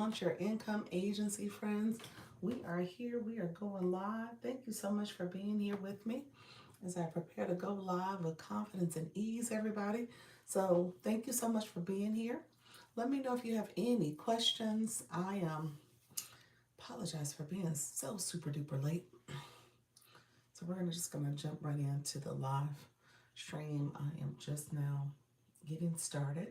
Launch Your Income Agency, friends. We are here. We are going live. Thank you so much for being here with me as I prepare to go live with confidence and ease, everybody. So, thank you so much for being here. Let me know if you have any questions. I apologize for being so super duper late. So, we're just going to jump right into the live stream. I am just now getting started.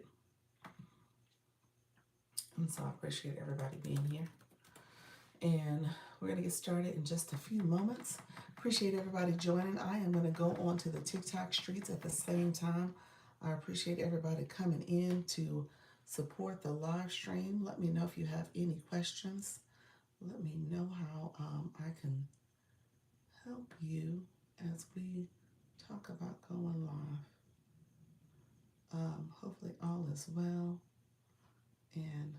And so, I appreciate everybody being here. And we're going to get started in just a few moments. Appreciate everybody joining. I am going to go on to the TikTok streets at the same time. I appreciate everybody coming in to support the live stream. Let me know if you have any questions. Let me know how I can help you as we talk about going live. Hopefully all is well, and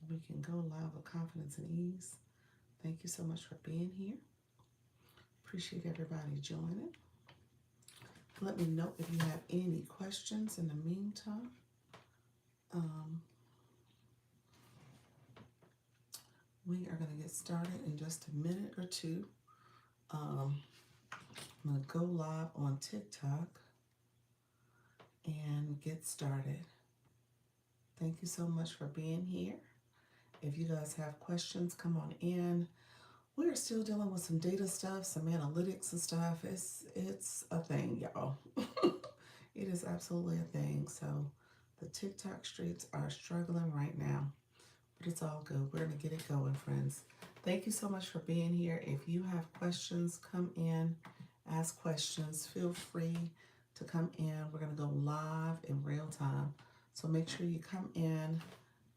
we can go live with confidence and ease. Thank you so much for being here. Appreciate everybody joining. Let me know if you have any questions in the meantime. We are going to get started in just a minute or two. I'm going to go live on TikTok and get started. Thank you so much for being here. If you guys have questions, come on in. We're still dealing with some data stuff, some analytics and stuff. It's a thing, y'all. It is absolutely a thing. So the TikTok streets are struggling right now, but it's all good. We're going to get it going, friends. Thank you so much for being here. If you have questions, come in, ask questions. Feel free to come in. We're going to go live in real time. So make sure you come in,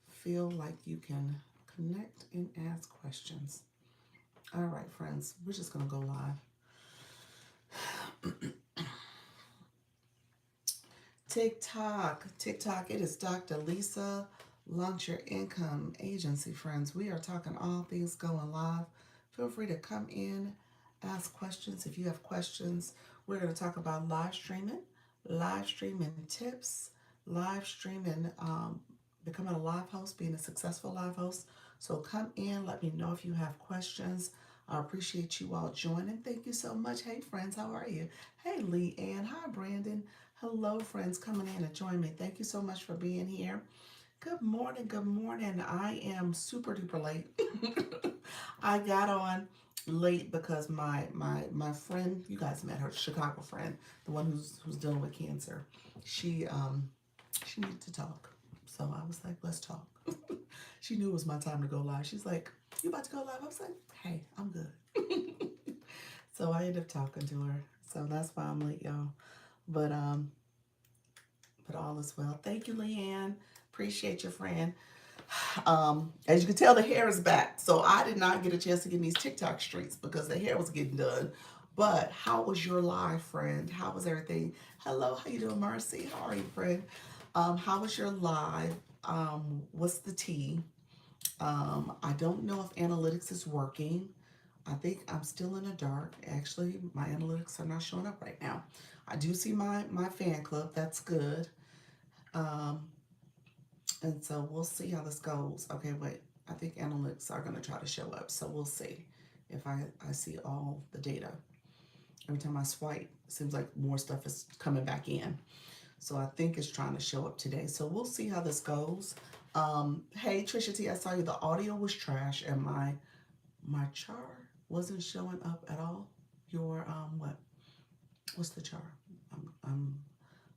feel like you can connect and ask questions. All right, friends, we're just going to go live. TikTok, it is Dr. Lisa, Launch Your Income Agency, friends. We are talking all things going live. Feel free to come in, ask questions. If you have questions, we're going to talk about live streaming tips, live streaming, becoming a live host, being a successful live host. So come in, let me know if you have questions. I appreciate you all joining. Thank you so much. Hey, friends, how are you? Hey, Lee Ann. Hi, Brandon. Hello, friends, coming in and join me. Thank you so much for being here. Good morning. Good morning. I am super duper late. I got on late because my friend, you guys met her, Chicago friend, the one who's dealing with cancer. She needed to talk. So I was like, let's talk. She knew it was my time to go live. She's like, you about to go live? I was like, hey, I'm good. So I ended up talking to her. So that's why I'm late, y'all. But all is well. Thank you, Leanne. Appreciate your friend. As you can tell, the hair is back. So I did not get a chance to get in these TikTok streets because the hair was getting done. But how was your live, friend? How was everything? Hello, how you doing, Marcy? How are you, friend? How was your live? What's the tea? I don't know if analytics is working. I think I'm still in the dark. Actually, my analytics are not showing up right now. I do see my fan club. That's good. Um, and so we'll see how this goes. Okay, wait. I think analytics are going to try to show up. So we'll see if I see all the data. Every time I swipe, it seems like more stuff is coming back in. So I think it's trying to show up today. So we'll see how this goes. Hey, Trisha T, I saw you. The audio was trash and my chart wasn't showing up at all. Your, what? What's the chart?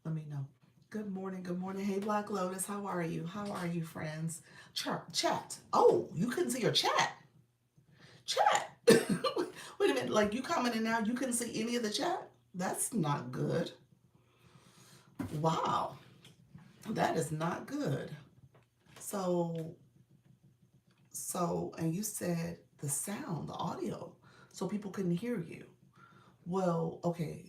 Let me know. Good morning. Good morning. Hey, Black Lotus. How are you? How are you, friends? Chat. Oh, you couldn't see your chat. Chat. Wait a minute. Like you commenting now, you couldn't see any of the chat? That's not good. Wow. That is not good. So, and you said the sound, the audio, so people couldn't hear you. Well, okay.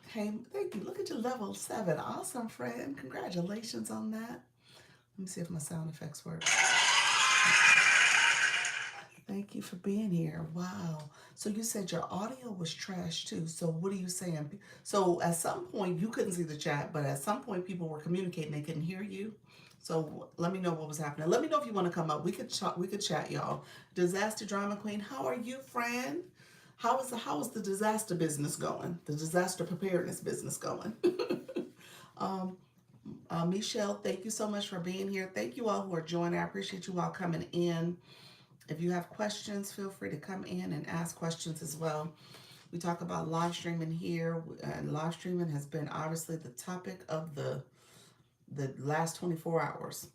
Hey, thank you. Look at your level 7. Awesome, friend. Congratulations on that. Let me see if my sound effects work. Thank you for being here. Wow. So you said your audio was trash too. So what are you saying? So at some point you couldn't see the chat, but at some point people were communicating, they couldn't hear you. So let me know what was happening. Let me know if you want to come up. We could chat, y'all. Disaster drama queen, how are you, friend? How is the disaster business going? The disaster preparedness business going? um, Michelle, thank you so much for being here. Thank you all who are joining. I appreciate you all coming in. If you have questions, feel free to come in and ask questions as well. We talk about live streaming here, and live streaming has been obviously the topic of the last 24 hours.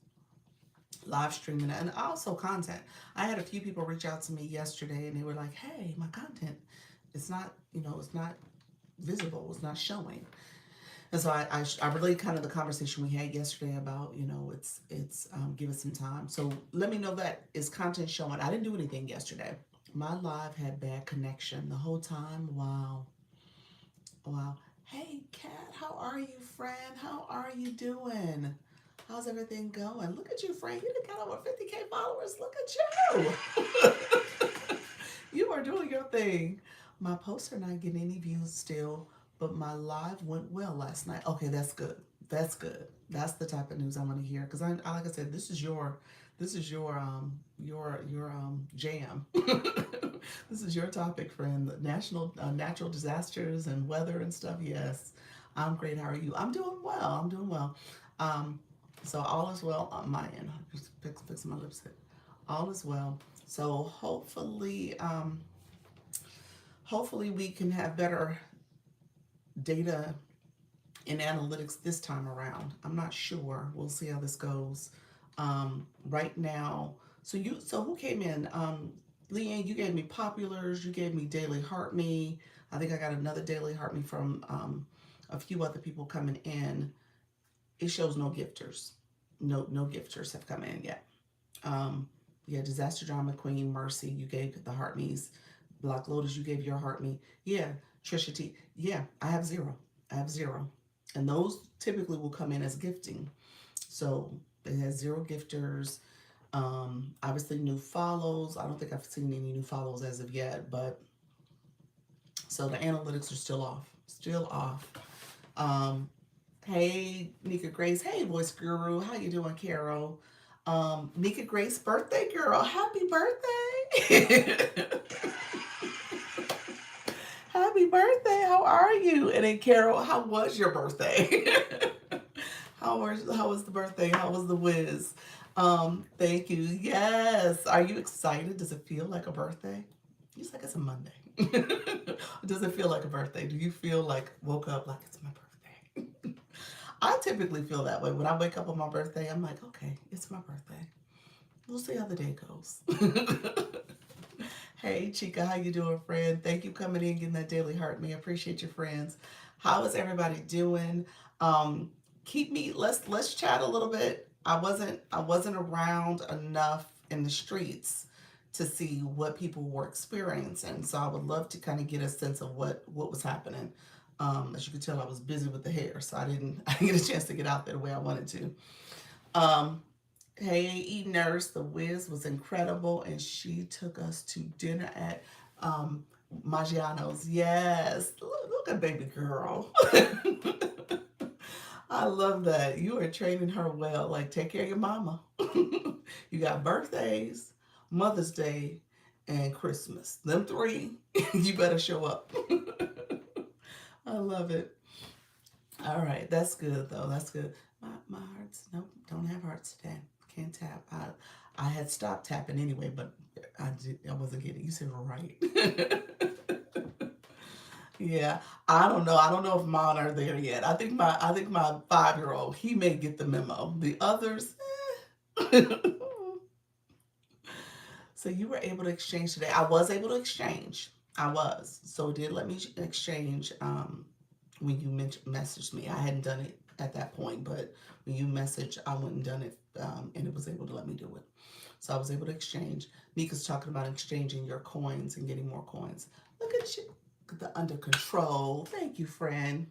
Live streaming and also content. I had a few people reach out to me yesterday and they were like, "Hey, my content, it's not, it's not visible, it's not showing." And so I relayed kind of the conversation we had yesterday about, give us some time. So let me know that is content showing. I didn't do anything yesterday. My live had bad connection the whole time. Wow. Wow. Hey, Kat, how are you, friend? How are you doing? How's everything going? Look at you, friend. You done got over 50K followers. Look at you. You are doing your thing. My posts are not getting any views still, but my live went well last night. Okay, that's good. That's good. That's the type of news I want to hear because like I said, this is your jam. This is your topic, friend. The national natural disasters and weather and stuff. Yes, I'm great. How are you? I'm doing well. I'm doing well. Um, so all is well on my end. I'm just fixing my lipstick. All is well. So hopefully we can have better data and analytics this time around. I'm not sure. We'll see how this goes. Right now, so who came in? Leanne, you gave me populars. You gave me Daily Heart Me. I think I got another Daily Heart Me from a few other people coming in. It shows no gifters. No gifters have come in yet. Yeah, Disaster Drama Queen, Mercy, you gave the Heart Me's. Black Lotus, you gave your Heart Me. Yeah, Trisha T. Yeah, I have zero. I have zero. And those typically will come in as gifting. So it has zero gifters. Obviously new follows. I don't think I've seen any new follows as of yet, but so the analytics are still off. Still off. Um, hey, Nika Grace. Hey, Voice Guru. How you doing, Carol? Nika Grace, birthday girl. Happy birthday. Happy birthday. How are you? And then Carol, how was your birthday? How was the birthday? How was the whiz? Thank you. Yes. Are you excited? Does it feel like a birthday? It's like it's a Monday. Does it feel like a birthday? Do you feel like woke up like it's my birthday? I typically feel that way. When I wake up on my birthday, I'm like, okay, it's my birthday. We'll see how the day goes. Hey, Chica, how you doing, friend? Thank you coming in, getting that Daily Heart Me. Appreciate your friends. How is everybody doing? Um, keep me. Let's chat a little bit. I wasn't around enough in the streets to see what people were experiencing. So I would love to kind of get a sense of what was happening. As you can tell, I was busy with the hair, so I didn't get a chance to get out there the way I wanted to. Um, Hey, Nurse, the Wiz was incredible, and she took us to dinner at Maggiano's. Yes, look at baby girl. I love that. You are training her well. Like, take care of your mama. You got birthdays, Mother's Day, and Christmas. Them three, you better show up. I love it. All right, that's good though. That's good. My hearts, nope, don't have hearts today. Can't tap. I had stopped tapping anyway, but I wasn't getting. You said right. Yeah, I don't know. I don't know if mine are there yet. I think my 5-year-old he may get the memo. The others. So you were able to exchange today. I was able to exchange. I was. So it did let me exchange when you messaged me. I hadn't done it at that point, but when you messaged, I went and done it, and it was able to let me do it. So I was able to exchange. Nika's talking about exchanging your coins and getting more coins. Look at you, the under control. Thank you, friend.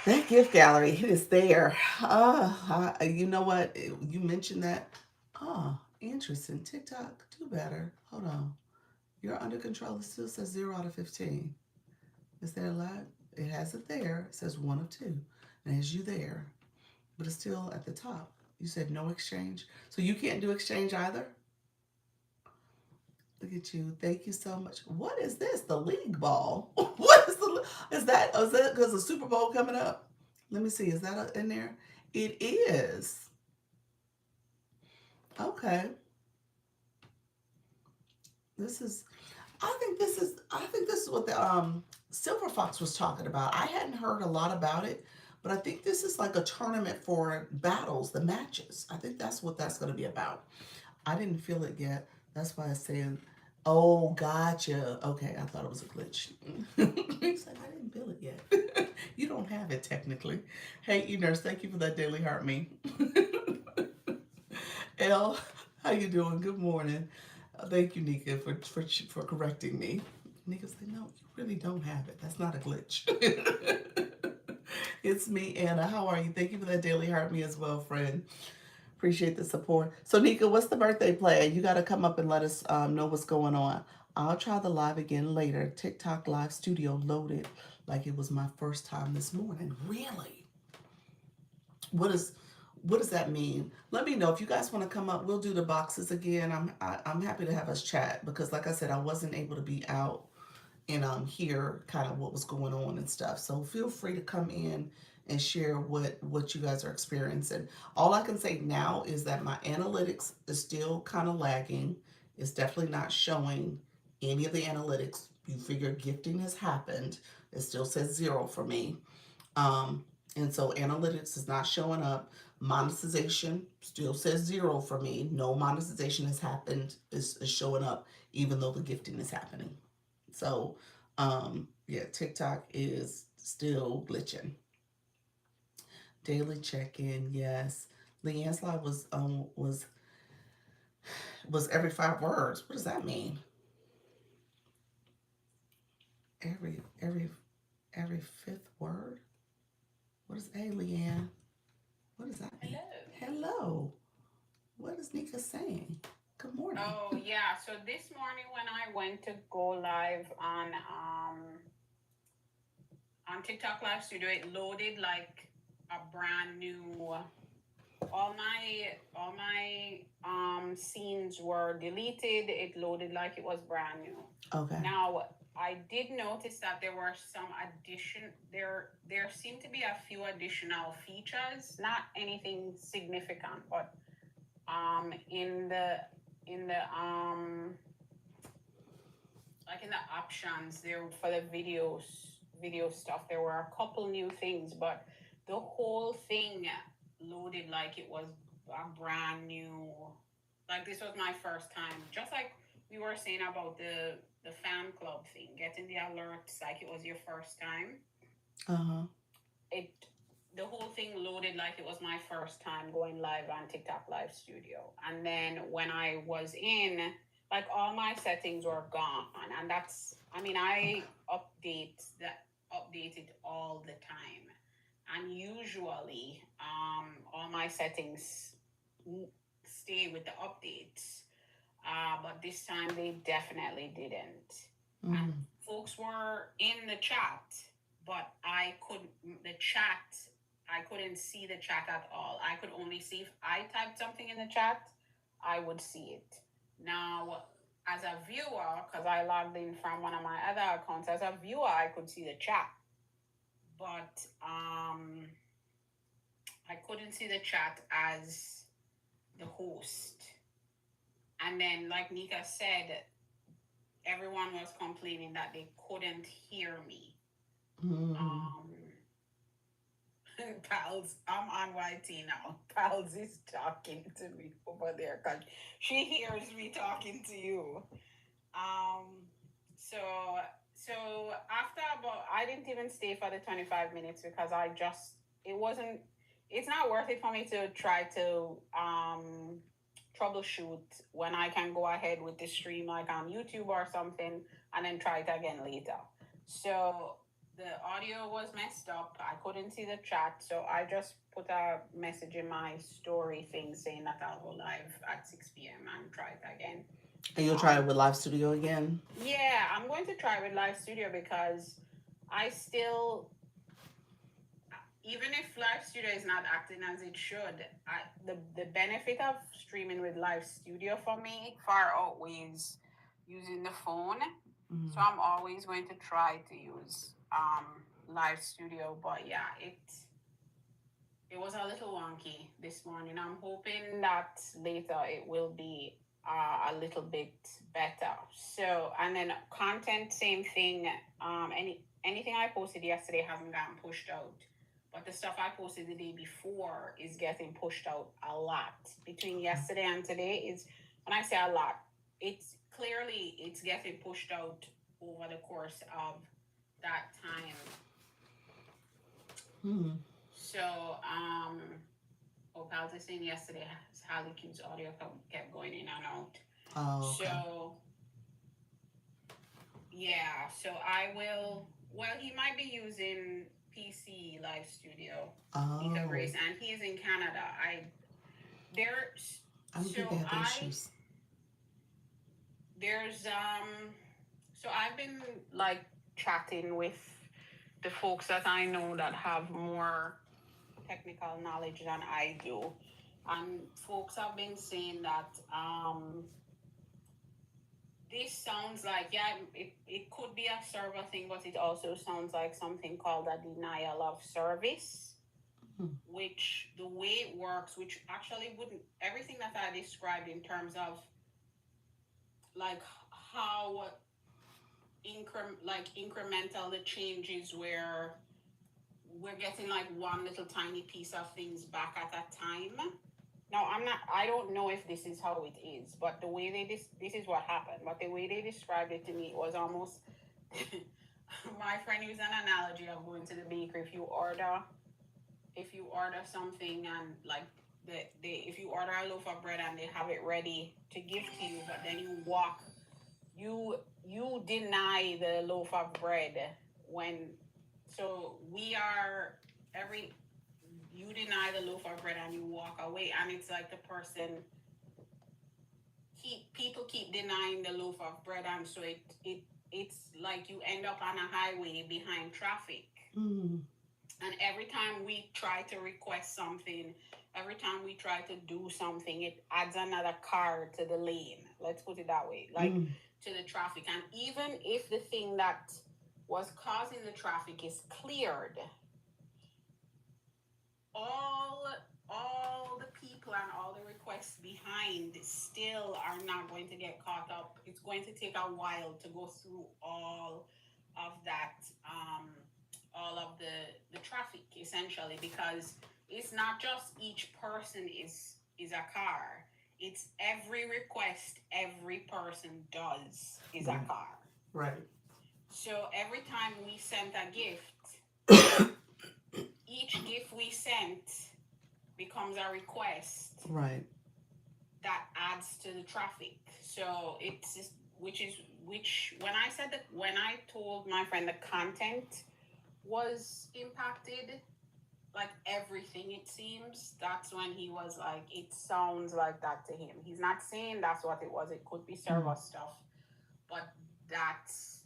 That gift gallery, it is there. You know what? You mentioned that. Interesting. TikTok, do better. Hold on. You're under control. It still says 0 out of 15. Is there a lot? It has it there. It says 1 of 2. And it has you there. but it's still at the top. You said no exchange. So you can't do exchange either? Look at you. Thank you so much. What is this? The league ball. What is the is that? Oh, is that because the Super Bowl coming up? Let me see. Is that in there? It is. Okay. This is I think this is what the Silver Fox was talking about. I hadn't heard a lot about it, but I think this is like a tournament for battles, the matches. I think that's what that's going to be about. I didn't feel it yet. That's why I said, "Oh, gotcha." Okay, I thought it was a glitch. He's like, "I didn't feel it yet." You don't have it technically. Hey, E Nurse, thank you for that daily heart me. Elle, how you doing? Good morning. Thank you, Nika, for correcting me. Nika's like, no, you really don't have it. That's not a glitch. It's me, Anna. How are you? Thank you for that daily heart me as well, friend. Appreciate the support. So, Nika, what's the birthday plan? You got to come up and let us know what's going on. I'll try the live again later. TikTok live studio loaded like it was my first time this morning. Really? What is what does that mean? Let me know if you guys want to come up. We'll do the boxes again. I'm happy to have us chat because, like I said, I wasn't able to be out and hear kind of what was going on and stuff. So feel free to come in and share what you guys are experiencing. All I can say now is that my analytics is still kind of lagging. It's definitely not showing any of the analytics. You figure gifting has happened. It still says 0 for me. Um, and so analytics is not showing up. Monetization still says 0 for me. No monetization has happened, is showing up, even though the gifting is happening. So, yeah, TikTok is still glitching. Daily check-in, yes. Leanne's live was every 5 words. What does that mean? Every every fifth word? What is Leanne? What does that mean? Hello. Hello. What is Nika saying? Good morning. Oh yeah. So this morning when I went to go live on TikTok Live Studio, it loaded like a brand new. All my scenes were deleted. It loaded like it was brand new. Okay. Now I did notice that there were some addition. There seemed to be a few additional features. Not anything significant, but in the like in the options there for the video stuff, there were a couple new things, but the whole thing loaded like it was a brand new, like this was my first time, just like we were saying about the fan club thing, getting the alerts like it was your first time. Uh-huh. It The whole thing loaded like it was my first time going live on TikTok Live Studio. And then when I was in, like all my settings were gone. And that's, I mean, I Okay. update it all the time. And usually, all my settings stay with the updates. But this time they definitely didn't. And Mm. folks were in the chat, but I couldn't, the chat, I couldn't see the chat at all. I could only see if I typed something in the chat, I would see it. Now, as a viewer, because I logged in from one of my other accounts, as a viewer, I could see the chat, but I couldn't see the chat as the host. And then, like Nika said, everyone was complaining that they couldn't hear me. Mm. Um, Pals, I'm on YT now. Pals is talking to me over there because she hears me talking to you. Um, so after about, I didn't even stay for the 25 minutes because it wasn't, it's not worth it for me to try to troubleshoot when I can go ahead with the stream like on YouTube or something and then try it again later. So the audio was messed up. I couldn't see the chat, so I just put a message in my story thing saying that I'll go live at 6 p.m. and try it again. And you'll try Um, it with Live Studio again? yeah, I'm going to try with Live Studio because I still even if Live Studio is not acting as it should, the benefit of streaming with Live Studio for me far outweighs using the phone. Mm. So I'm always going to try to use Live Studio. But yeah, it was a little wonky this morning. I'm hoping that later it will be a little bit better. So, and then content, same thing. Anything I posted yesterday hasn't gotten pushed out, but the stuff I posted the day before is getting pushed out a lot. Between yesterday and today is, when I say a lot, it's getting pushed out over the course of that time. Hmm. So, I was saying yesterday, Harley Q's audio kept going in and out. Oh, okay. So, yeah, so I will, well, he might be using PC Live Studio, Mika Oh, Grace, and he's in Canada. There's, I don't think so they have the I, issues. there's, so I've been like chatting with the folks that I know that have more technical knowledge than I do. And folks have been saying that this sounds like, yeah, it could be a server thing, but it also sounds like something called a denial of service, which the way it works, which actually wouldn't, everything that I described in terms of like how incremental the changes where we're getting like one little tiny piece of things back at a time. Now, I don't know if this is how it is, but the way this is what happened, but the way they described it to me, it was almost, my friend used an analogy of going to the bakery. If you order something and like, if you order a loaf of bread and they have it ready to give to you, but then you deny the loaf of bread when, so we are, you deny the loaf of bread and you walk away, and it's like the person people keep denying the loaf of bread, and so it's like you end up on a highway behind traffic. Mm. And every time we try to request something, every time we try to do something, it adds another car to the lane, let's put it that way, like to the traffic. And even if the thing that was causing the traffic is cleared, all the people and all the requests behind still are not going to get caught up. It's going to take a while to go through all of that, all of the traffic essentially, because it's not just each person is a car. It's every request every person does is a car. Right. So every time we sent a gift, each gift we sent becomes a request. Right. That adds to the traffic. So it's just, which when I told my friend the content was impacted, like everything, it seems, that's when he was like, it sounds like that to him. He's not saying that's what it was. It could be server stuff, but that's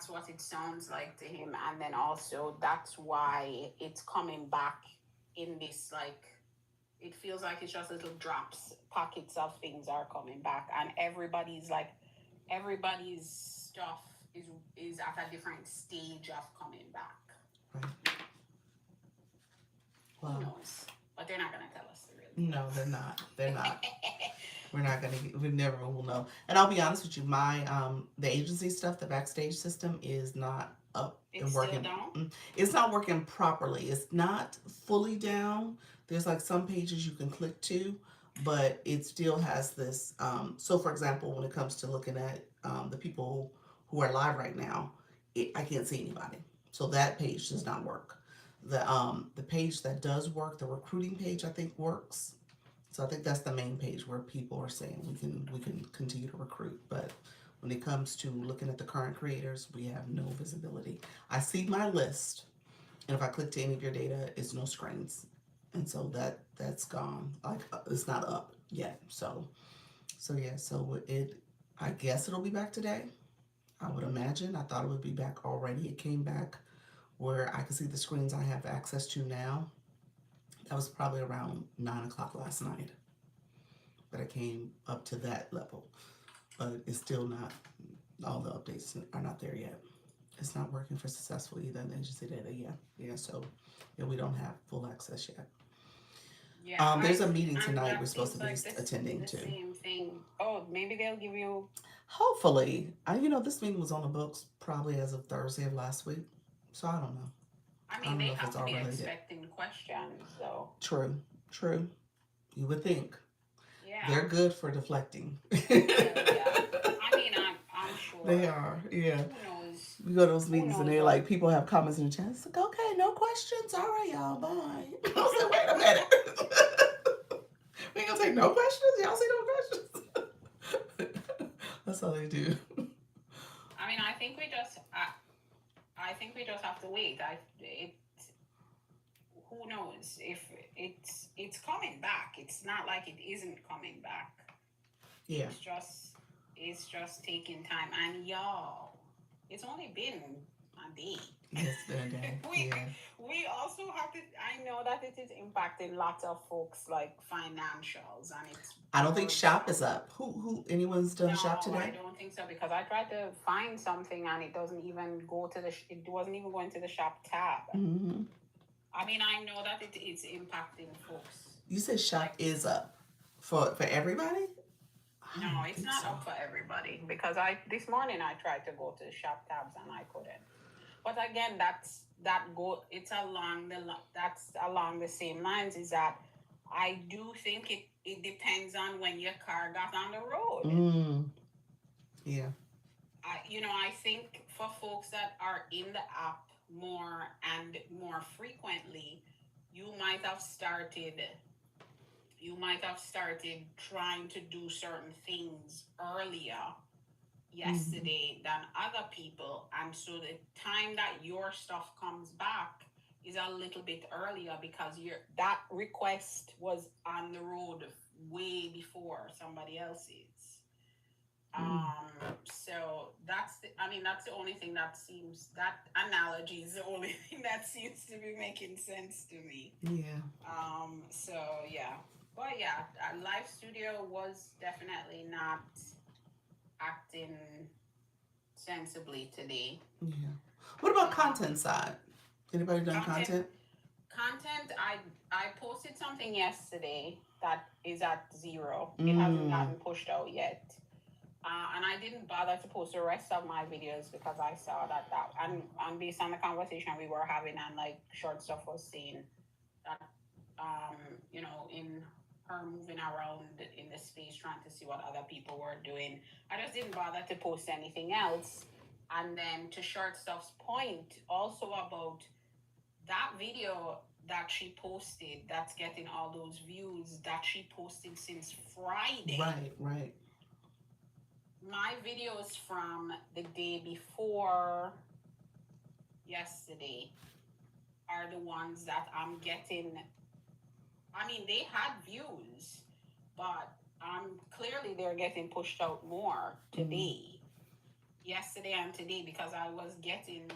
what it sounds like to him. And then also that's why it's coming back in this, like, it feels like it's just little drops, pockets of things are coming back, and everybody's stuff is at a different stage of coming back. Right. Wow. Who knows? But they're not gonna tell us the real. No, they're not. They're not. We never will know. And I'll be honest with you, my the agency stuff, the backstage system is not up and working. Still down? It's not working properly. It's not fully down. There's like some pages you can click to, but it still has this. So, for example, when it comes to looking at the people who are live right now, I can't see anybody. So that page does not work. The page that does work, the recruiting page, I think works. So I think that's the main page where people are saying we can continue to recruit. But when it comes to looking at the current creators, we have no visibility. I see my list, and if I click to any of your data, it's no screens, and so that's gone. Like it's not up yet. So yeah. So I guess it'll be back today. I would imagine. I thought it would be back already. It came back where I could see the screens I have access to now. That was probably around 9 o'clock last night that I came up to that level. But it's still not, all the updates are not there yet. It's not working for successful either. They just say that, yeah. So yeah, we don't have full access yet. Yeah, There's a meeting and tonight we're that supposed seems to be like attending the to. same thing. Oh, maybe they'll give you. Hopefully, this meeting was on the books probably as of Thursday of last week. So I don't know. I I mean, don't they know if have it's to all be related. expecting questions, though. True. You would think. Yeah. They're good for deflecting. Oh, yeah. I mean, I'm sure. They are, yeah. Who knows? We go to those Who meetings and knows they're what? like, people have comments in the chat. It's like, okay, no questions. All right, y'all, bye. I was like, wait a minute. We ain't gonna take no questions? Y'all say no questions? That's how they do. I mean, I think we just have to wait. Who knows if it's coming back? It's not like it isn't coming back. Yeah. It's just taking time. And y'all, it's only been a day. Yes, been a day. We also have to. I know that it is impacting lots of folks, like financials, and it's. I don't think shop is up. Who anyone's done shop today? No, I don't think so, because I tried to find something and it doesn't even go to it wasn't even going to the shop tab. Mm-hmm. I mean, I know that it's impacting folks. You said shop is up for everybody? No, it's not up for everybody, because this morning I tried to go to the shop tabs and I couldn't. But again, that's along the same lines, is that I do think it depends on when your car got on the road. Yeah. I think for folks that are in the app more and more frequently, you might have started trying to do certain things earlier yesterday than other people, and so the time that your stuff comes back is a little bit earlier, because that request was on the road way before somebody else's. So that's the only thing that analogy is the only thing that seems to be making sense to me. Yeah. So yeah, but yeah, Live Studio was definitely not acting sensibly today. Yeah. What about content side? Anybody done content? Content, I posted something yesterday that is at 0. It hasn't gotten pushed out yet. And I didn't bother to post the rest of my videos because I saw that and based on the conversation we were having, and like short stuff was saying that in her moving around in the space trying to see what other people were doing, I just didn't bother to post anything else. And then to short stuff's point also about that video that she posted that's getting all those views, that she posted since Friday. Right. My videos from the day before yesterday are the ones that I'm getting. I mean, they had views, but clearly they're getting pushed out more today, yesterday and today, because I was getting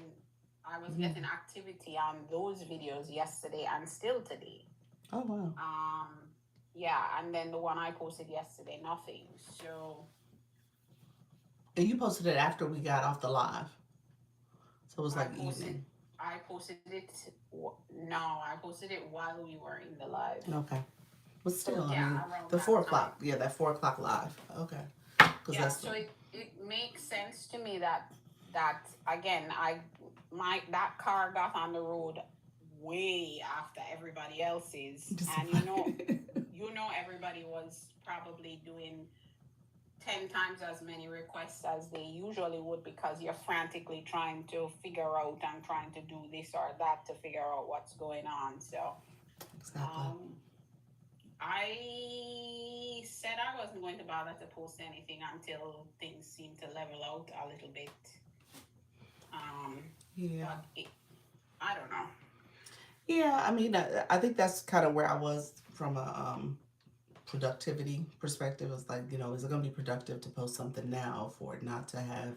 activity on those videos yesterday and still today. Oh wow. Yeah, and then the one I posted yesterday, nothing. So. And you posted it after we got off the live, so it was like evening. I posted it. No, I posted it while we were in the live. Okay, but still, so, yeah, I mean, the 4 o'clock. Yeah, that 4 o'clock live. Okay. Yeah. So it makes sense to me that again, that car got on the road way after everybody else's, and everybody was probably doing 10 times as many requests as they usually would, because you're frantically trying to figure out and trying to do this or that to figure out what's going on. So exactly. I said I wasn't going to bother to post anything until things seemed to level out a little bit. Yeah. But I don't know. Yeah, I mean, I think that's kind of where I was from a productivity perspective. It's like, is it going to be productive to post something now for it not to have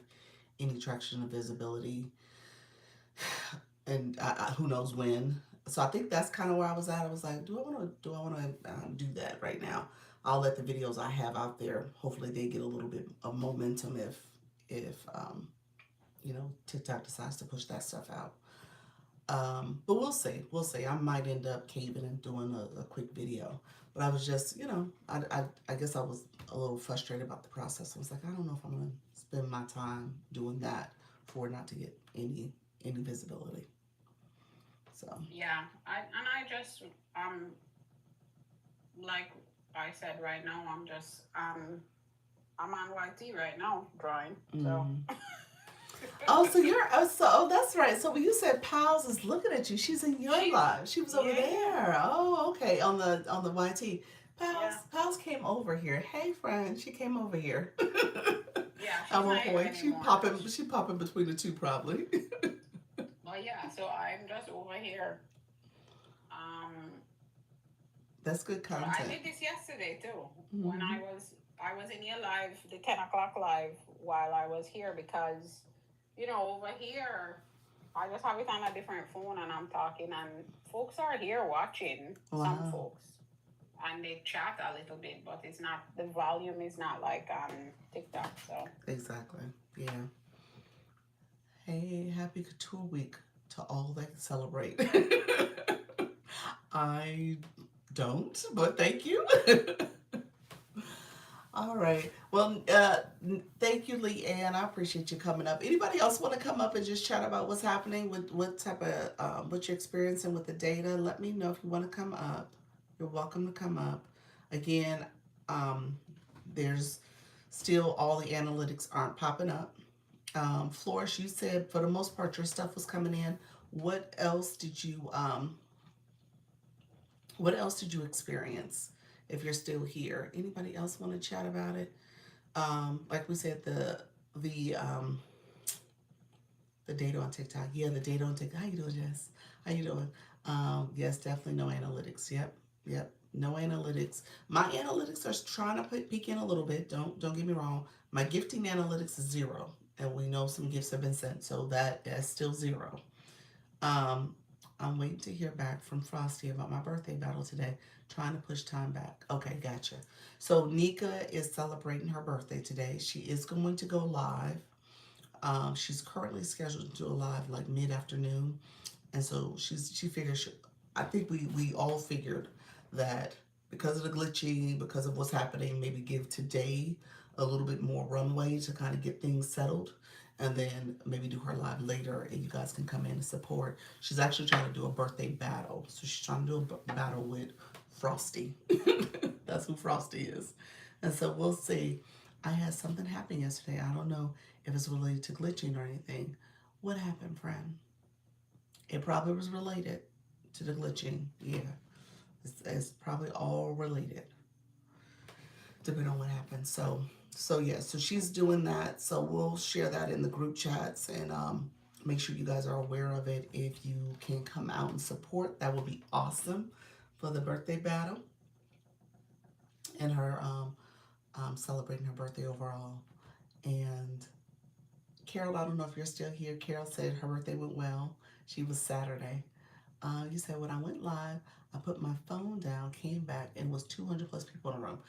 any traction or visibility and who knows when. So I think that's kind of where I was at. I was like, do I want to do that right now? I'll let the videos I have out there. Hopefully, they get a little bit of momentum if TikTok decides to push that stuff out. But we'll see. We'll see. I might end up caving and doing a quick video. But I was just, I guess I was a little frustrated about the process. I was like, I don't know if I'm gonna spend my time doing that for not to get any visibility. So Yeah, I just like I said, right now I'm on YT right now drawing. So mm. Oh, so you're that's right. So when you said Pals is looking at you, she's in your she's live. She was over yeah, there. Oh, okay. On the YT. Pals yeah, Pals came over here. Hey friend, she came over here. yeah. At She's one not here point. anymore. She popping between the two probably. But yeah, so I'm just over here. Um, That's good I content. did this yesterday too. When Hmm. I was in your live, the 10 o'clock live while I was here because, over here I just have it on a different phone and I'm talking and folks are here watching. Some Wow. folks and they chat a little bit, but it's not the volume is not like on TikTok. So Exactly. Yeah. Hey, happy Couture Week to all that celebrate. I don't, but thank you. All right. Well, thank you, Lee Ann. I appreciate you coming up. Anybody else want to come up and just chat about what's happening with what type of what you're experiencing with the data? Let me know if you want to come up. You're welcome to come up. Again, um, there's still all the analytics aren't popping up. Flourish, you said for the most part your stuff was coming in. What else did you what else did you experience? If you're still here, anybody else want to chat about it? Like we said, the um, the data on TikTok. Yeah, the data on TikTok. How you doing, Jess? How you doing? Yes, definitely no analytics. Yep, yep, no analytics. My analytics are trying to peek in a little bit. Don't get me wrong. My gifting analytics is zero, and we know some gifts have been sent, so that is still zero. Um, I'm waiting to hear back from Frosty about my birthday battle today. Trying to push time back. Okay, gotcha. So Nika is celebrating her birthday today. She is going to go live. She's currently scheduled to do a live like mid afternoon, and so she figures. I think we all figured that because of the glitching, because of what's happening, maybe give today a little bit more runway to kind of get things settled, and then maybe do her live later, and you guys can come in and support. She's actually trying to do a birthday battle, so she's trying to do a battle with Frosty. That's who Frosty is, and so we'll see. I had something happen yesterday. I don't know if it's related to glitching or anything. What happened, friend? It probably was related to the glitching. Yeah, it's probably all related, depending on what happened. So yeah, so she's doing that. So we'll share that in the group chats and make sure you guys are aware of it. If you can come out and support, that would be awesome for the birthday battle and her celebrating her birthday overall. And Carol, I don't know if you're still here. Carol said her birthday went well. She was Saturday. You said when I went live, I put my phone down, came back, and was 200 plus people in the room.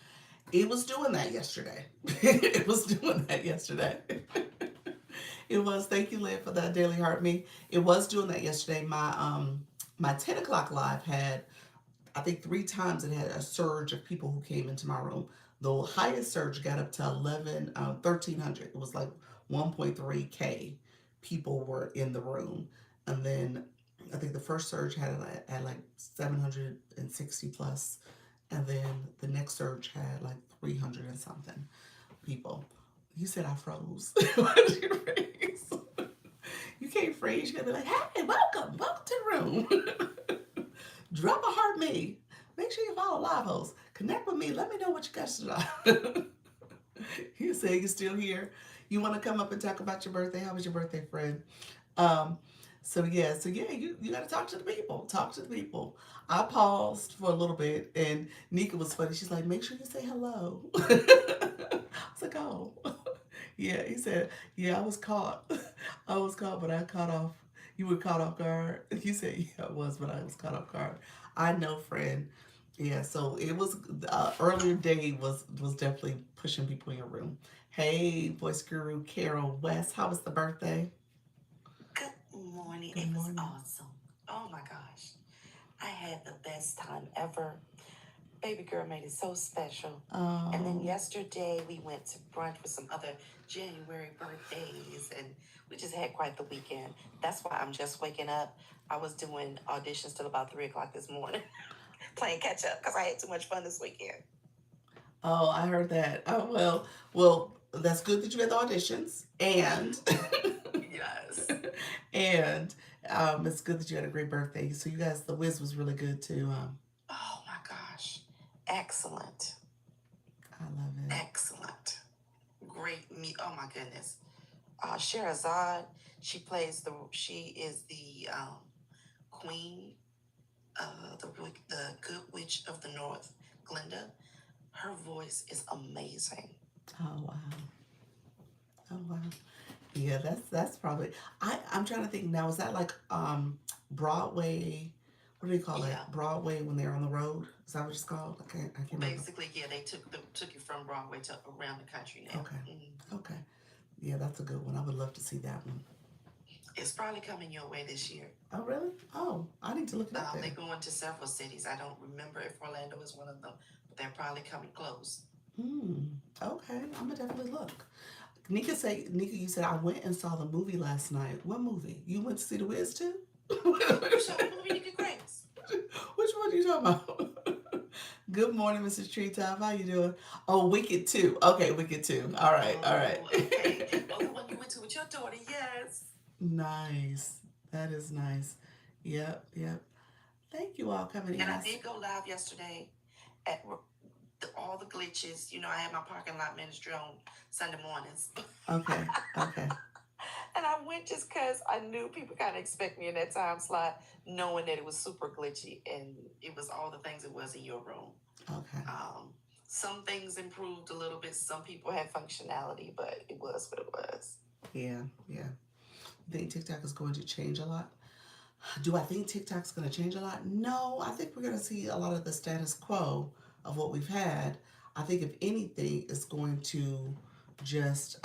It was doing that yesterday. It was doing that yesterday. It was. Thank you, Lynn, for that daily heart me. It was doing that yesterday. My 10 o'clock live had, I think 3 times it had a surge of people who came into my room. The highest surge got up to 1,300. It was like 1.3K people were in the room. And then I think the first surge had like 760 plus. And then the next surge had like 300 and something people. You said I froze. Why did you freeze? You can't freeze. You gotta be like, hey, welcome to the room. Drop a heart me. Make sure you follow Live Host. Connect with me. Let me know what you guys are. You say you're still here. You want to come up and talk about your birthday? How was your birthday, friend? Um, so yeah, you got to talk to the people. Talk to the people. I paused for a little bit, and Nika was funny. She's like, "Make sure you say hello." I was like, "Oh, yeah." He said, "Yeah, I was caught. I was caught, but I caught off. You were caught off guard. You said yeah, I was, but I was caught off guard. I know, friend. Yeah, so it was earlier day was definitely pushing people in your room. Hey, voice guru Carol West, how was the birthday? Good morning. Good It was morning. awesome. Oh my gosh. I had the best time ever. Baby girl made it so special. And then Um, yesterday we went to brunch with some other January birthdays and we just had quite the weekend. That's why I'm just waking up. I was doing auditions till about 3 o'clock this morning, playing catch up because I had too much fun this weekend. oh, I heard that. Oh well, that's good that you had the auditions, and Yes. and it's good that you had a great birthday. So you guys, the whiz was really good too. Oh my gosh. Excellent. I love it. Excellent. Great me. Oh my goodness. Sherazade, she is the queen, the good witch of the north, Glinda. Her voice is amazing. Oh wow. Oh wow. Yeah, that's probably. I'm trying to think now. Is that like Broadway? What do they call it? Yeah, Broadway when they're on the road? Is that what it's called? I can't remember. basically, yeah, they took you from Broadway to around the country now. Okay. Okay. Yeah, that's a good one. I would love to see that one. It's probably coming your way this year. Oh really? Oh, I need to look it up They're then. going to several cities. I don't remember if Orlando is one of them, but they're probably coming close. Hmm. Okay, I'm gonna definitely look. Nika, you said I went and saw the movie last night. What movie? You went to see The Wiz too? You saw the movie Nika Grace. Which one are you talking about? Good morning, Mrs. Treetop. How you doing? Oh, Wicked 2. Okay, Wicked 2. All right, all right. Oh, okay. Oh, the one you went to with your daughter, yes. Nice. That is nice. Yep, yep. Thank you all coming in. And I did go live yesterday at all the glitches. You know, I had my parking lot ministry on Sunday mornings. Okay, okay. And I went just because I knew people kind of expect me in that time slot, knowing that it was super glitchy and it was all the things it was in your room. Okay. Some things improved a little bit. Some people had functionality, but it was what it was. Yeah, yeah. I think TikTok is going to change a lot. Do I think TikTok's going to change a lot? No, I think we're going to see a lot of the status quo of what we've had. I think if anything, it's going to just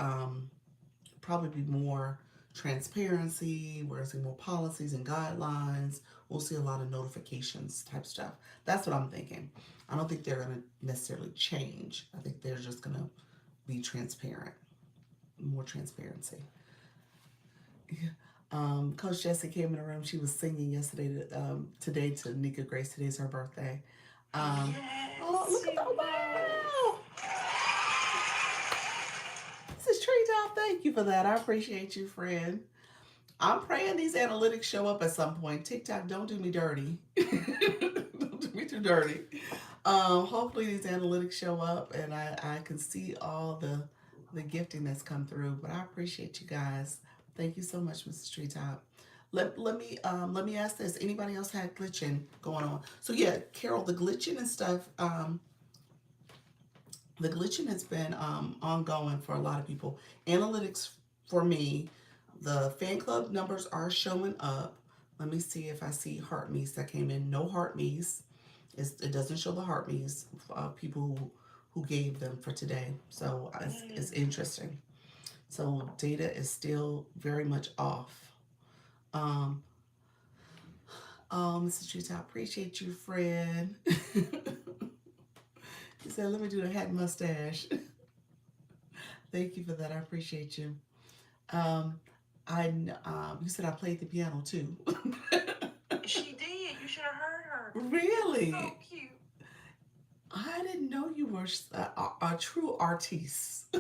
probably be more transparency. We're going to see more policies and guidelines. We'll see a lot of notifications type stuff. That's what I'm thinking. I don't think they're going to necessarily change. I think they're just going to be transparent, more transparency. Yeah. Coach Jessie came in the room. She was singing today to Nika Grace. Today's her birthday. Oh, Yes, look at you that! were. Wow, this is Treetop. Thank you for that. I appreciate you, friend. I'm praying these analytics show up at some point. TikTok, don't do me dirty. Don't do me too dirty. Hopefully these analytics show up and I can see all the gifting that's come through. But I appreciate you guys. Thank you so much, Mrs. Treetop. Let me ask this. Anybody else had glitching going on? So yeah, Carol, the glitching and stuff, the glitching has been ongoing for a lot of people. Analytics for me, the fan club numbers are showing up. Let me see if I see heart me's that came in. No heart me's. It doesn't show the heart me's people who gave them for today. So it's interesting. So data is still very much off. Um, oh, Mrs. Treetop, appreciate you, friend. He said, let me do the hat and mustache. Thank you for that. I appreciate you. Um, you said I played the piano too. She did. You should have heard her. Really? So cute. I didn't know you were a true artiste.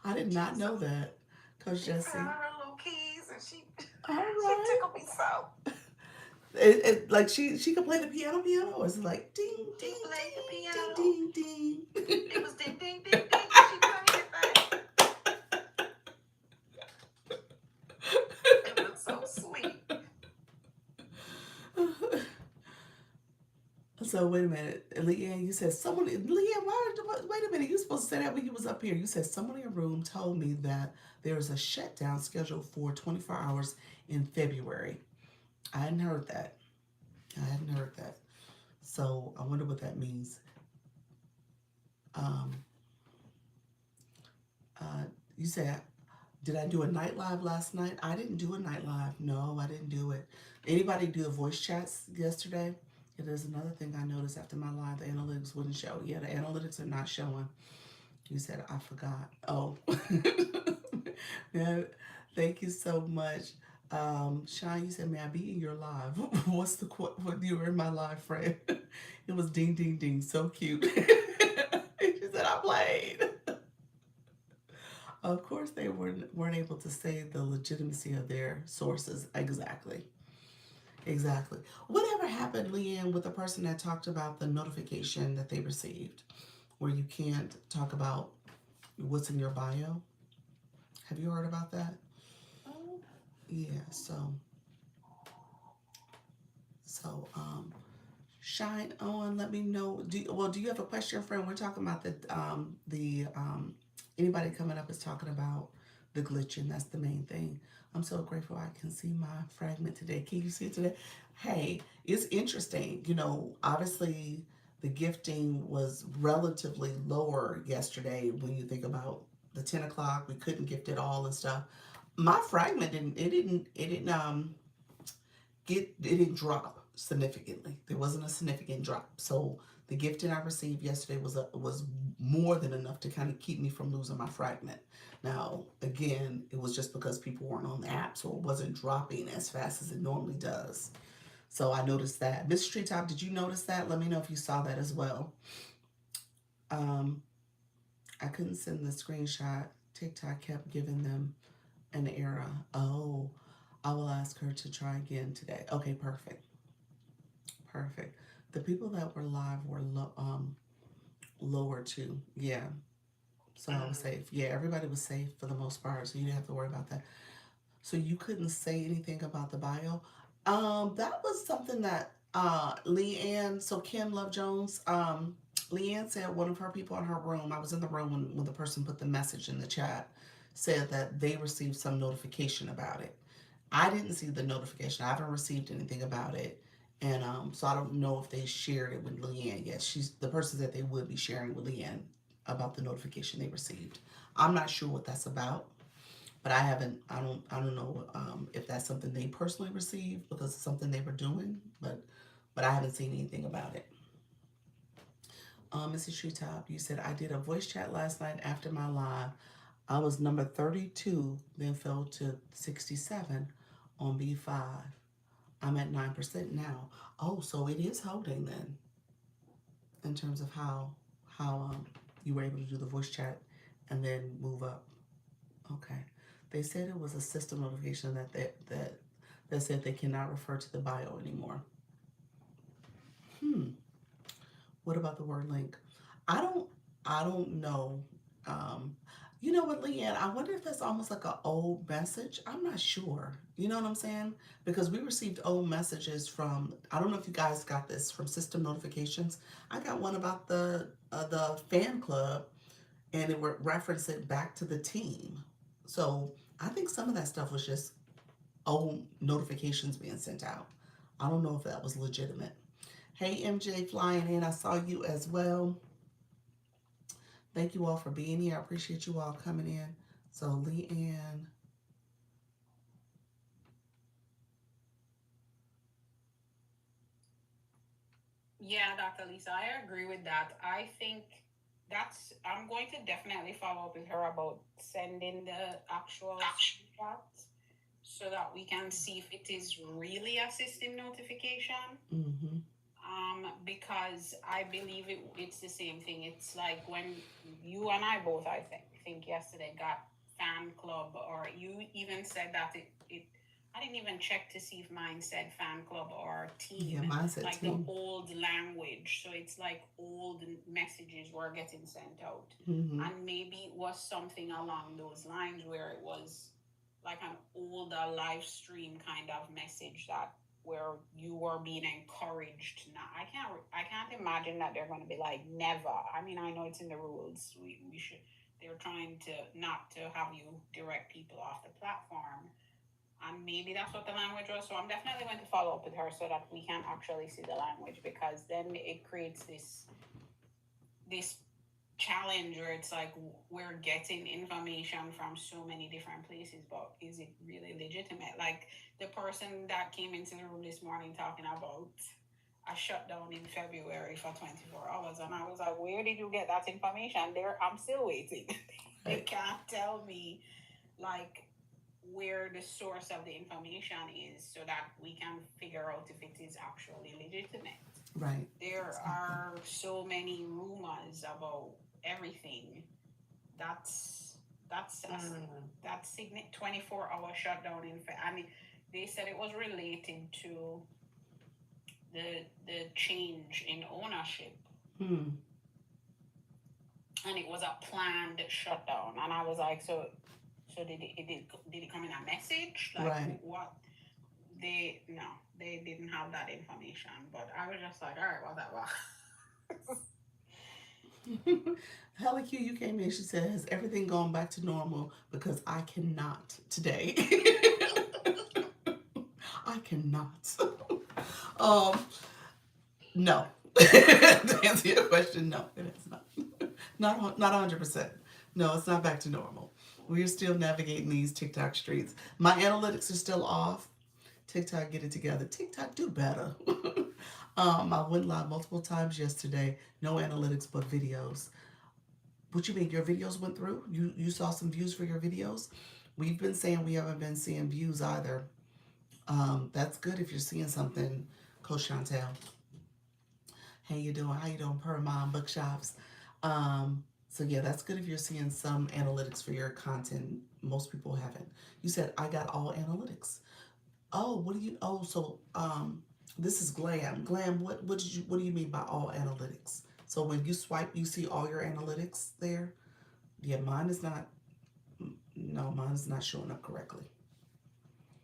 I did not know that, Coach She put Jessie. on her little keys and she All she right. tickled me so. Like she could play the piano, or is it like ding She ding played the ding piano. ding ding ding? It was ding ding ding ding. She played it. It was so sweet. So So wait a minute, Leanne, you said someone, Leanne, wait a minute, you supposed to say that when you was up here. You said someone in your room told me that there is a shutdown scheduled for 24 hours in February. I hadn't heard that. I hadn't heard that. So I wonder what that means. Um, you said, did I do a night live last night? I didn't do a night live. No, I didn't do it. Anybody do the voice chats yesterday? It is another thing I noticed after my live, the analytics wouldn't show. Yeah, the analytics are not showing. You said, I forgot. Oh. Yeah, thank you so much. Shine, you said, may I be in your live? What's the quote? What you were in my live, friend? It was ding, ding, ding. So cute. She said, I played. Of course, they weren't able to say the legitimacy of their sources. Exactly. Exactly. Whatever happened, Leanne, with the person that talked about the notification that they received, where you can't talk about what's in your bio? Have you heard about that? Yeah. So, shine on. Let me know. Do you have a question, friend? We're talking about the anybody coming up is talking about the glitching. That's the main thing. I'm so grateful I can see my fragment today. Can you see it today? Hey, it's interesting. Obviously the gifting was relatively lower yesterday when you think about the 10 o'clock. We couldn't gift it all and stuff. My fragment didn't drop significantly. There wasn't a significant drop. So the gifting I received yesterday was more than enough to kind of keep me from losing my fragment. Now, again, it was just because people weren't on the app, so it wasn't dropping as fast as it normally does. So I noticed that. Miss Treetop, did you notice that? Let me know if you saw that as well. I couldn't send the screenshot. TikTok kept giving them an error. Oh, I will ask her to try again today. Okay, perfect. Perfect. The people that were live were lower too. Yeah. So I was safe. Yeah, everybody was safe for the most part, so you didn't have to worry about that. So you couldn't say anything about the bio. That was something that Leanne, so Kim Love Jones, Leanne said one of her people in her room, I was in the room when the person put the message in the chat, said that they received some notification about it. I didn't see the notification. I haven't received anything about it. And so I don't know if they shared it with Leanne yet. She's the person that they would be sharing with Leanne about the notification they received. I'm not sure what that's about, but I don't know if that's something they personally received because it's something they were doing, but I haven't seen anything about it. Mrs. Treetop, you said I did a voice chat last night after my live. I was number 32, then fell to 67 on B5. I'm at 9% now. Oh, so it is holding then, in terms of how you were able to do the voice chat and then move up. Okay. They said it was a system notification that said they cannot refer to the bio anymore. What about the word link? I don't know. You know what, Leanne? I wonder if that's almost like an old message. I'm not sure. You know what I'm saying? Because we received old messages from. I don't know if you guys got this from system notifications. I got one about the fan club, and it would reference it back to the team. So I think some of that stuff was just old notifications being sent out. I don't know if that was legitimate. Hey, MJ flying in. I saw you as well. Thank you all for being here. I appreciate you all coming in. So, Leanne. Yeah, Dr. Lisa, I agree with that. I think I'm going to definitely follow up with her about sending the actual screenshots so that we can see if it is really a system notification. Mm-hmm. Because I believe it's the same thing. It's like when you and I both, I think yesterday got fan club, or you even said that I didn't even check to see if mine said fan club or team. Yeah, mine said like team. the old language. So it's like old messages were getting sent out. Mm-hmm. And maybe it was something along those lines where it was like an older live stream kind of message that where you are being encouraged. Now, I can't imagine that they're going to be like never. I mean, I know it's in the rules. We should. They're trying to not to have you direct people off the platform, and maybe that's what the language was. So I'm definitely going to follow up with her so that we can actually see the language, because then it creates this challenge where it's like we're getting information from so many different places, but is it really legitimate? Like the person that came into the room this morning talking about a shutdown in February for 24 hours, and I was like, where did you get that information? There, I'm still waiting. They can't tell me like where the source of the information is so that we can figure out if it is actually legitimate. Right. There Exactly. are so many rumors about everything. That's that 24-hour shutdown I mean, they said it was related to the change in ownership, Hmm. and it was a planned shutdown. And I was like, so did it come in a message? Like Right. what? They didn't have that information. But I was just like, all right, whatever. Hella Q, you came in. She said, "Has everything gone back to normal? Because I cannot today. I cannot." um, no. To answer your question, no, it is not. Not 100%. No, it's not back to normal. We're still navigating these TikTok streets. My analytics are still off. TikTok, get it together. TikTok, do better. I went live multiple times yesterday. No analytics but videos. What you mean? Your videos went through? You saw some views for your videos? We've been saying we haven't been seeing views either. That's good if you're seeing something, Coach Chantel. How you doing? How you doing, Per Mom Bookshops? So yeah, that's good if you're seeing some analytics for your content. Most people haven't. You said I got all analytics. Oh, what do you? Oh, so this is Glam. Glam, what do you mean by all analytics? So when you swipe, you see all your analytics there. Yeah, mine is not. No, mine is not showing up correctly.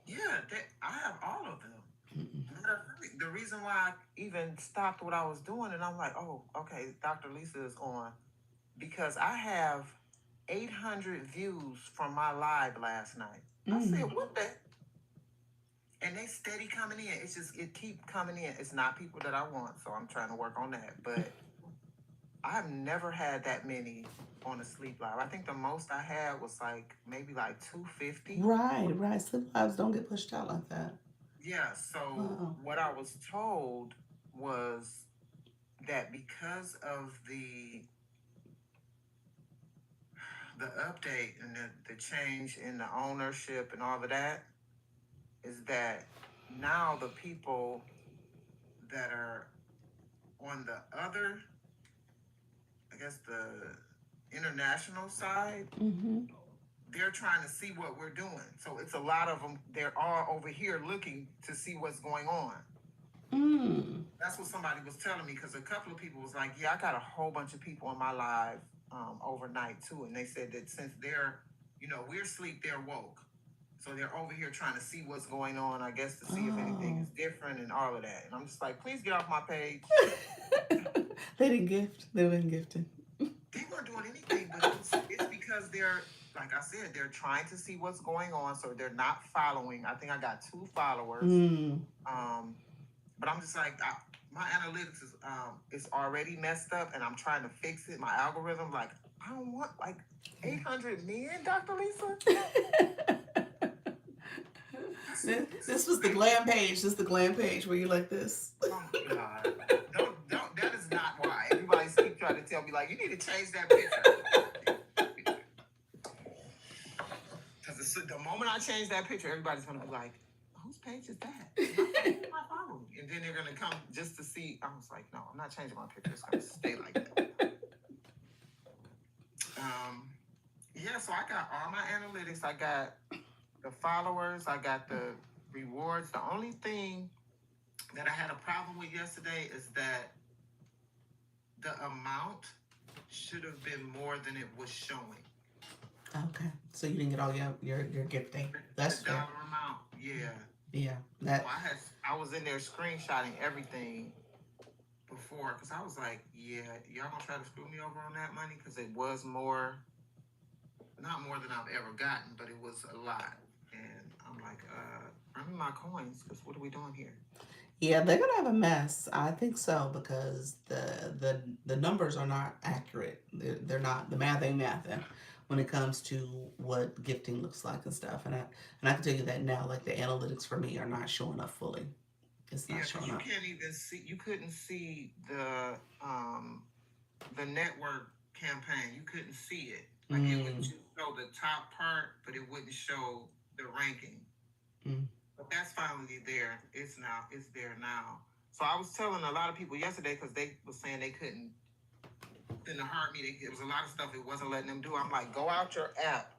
Yeah, I have all of them. Mm-mm. Matter of fact, the reason why I even stopped what I was doing, and I'm like, oh, okay, Dr. Lisa is on, because I have 800 views from my live last night. I said, Mm. what the? And they steady coming in. It's just, it keep coming in. It's not people that I want, so I'm trying to work on that. But I've never had that many on a sleep live. I think the most I had was like maybe like 250. Right. Sleep lives don't get pushed out like that. Yeah, so Oh. what I was told was that because of the update and the change in the ownership and all of that, is that now the people that are on the other, I guess the international side, Mm-hmm. they're trying to see what we're doing. So it's a lot of them. They're all over here looking to see what's going on. Mm. That's what somebody was telling me, because a couple of people was like, yeah, I got a whole bunch of people on my live overnight too. And they said that since they're, we're asleep, they're woke. So they're over here trying to see what's going on, I guess, to see if anything is different and all of that. And I'm just like, please get off my page. They didn't gift. They weren't gifting. They weren't doing anything, but it's because they're, like I said, they're trying to see what's going on. So they're not following. I think I got 2 followers. Mm. But I'm just like, my analytics is already messed up, and I'm trying to fix it. My algorithm, like, I don't want like 800 men, Dr. Lisa. This was the glam page. This is the glam page where you like this. Oh my God! Don't. That is not why. Everybody keep trying to tell me like, you need to change that picture. Because the moment I change that picture, everybody's gonna be like, whose page is that? My following. And then they're gonna come just to see. I was like, no, I'm not changing my picture. It's gonna stay like that. Yeah, so I got all my analytics. I got the followers. I got the rewards. The only thing that I had a problem with yesterday is that the amount should have been more than it was showing. Okay, so you didn't get all your gifting. That's the fair. dollar amount, yeah. Yeah, that. Well, I was in there screenshotting everything before because I was like, yeah, y'all gonna try to screw me over on that money because it was more, not more than I've ever gotten, but it was a lot. And I'm like, bring me my coins because what are we doing here? Yeah, they're gonna have a mess. I think so because the numbers are not accurate. They're not, the math ain't mathing when it comes to what gifting looks like and stuff. And I can tell you that now, like the analytics for me are not showing up fully. It's Yeah, not because showing you up. can't even see, you couldn't see the network campaign. You couldn't see it. Like it would Mm, just show the top part, but it wouldn't show the ranking. mm, But that's finally there. It's there now. So I was telling a lot of people yesterday because they were saying they couldn't in the heart meeting. It was a lot of stuff it wasn't letting them do. I'm like, go out your app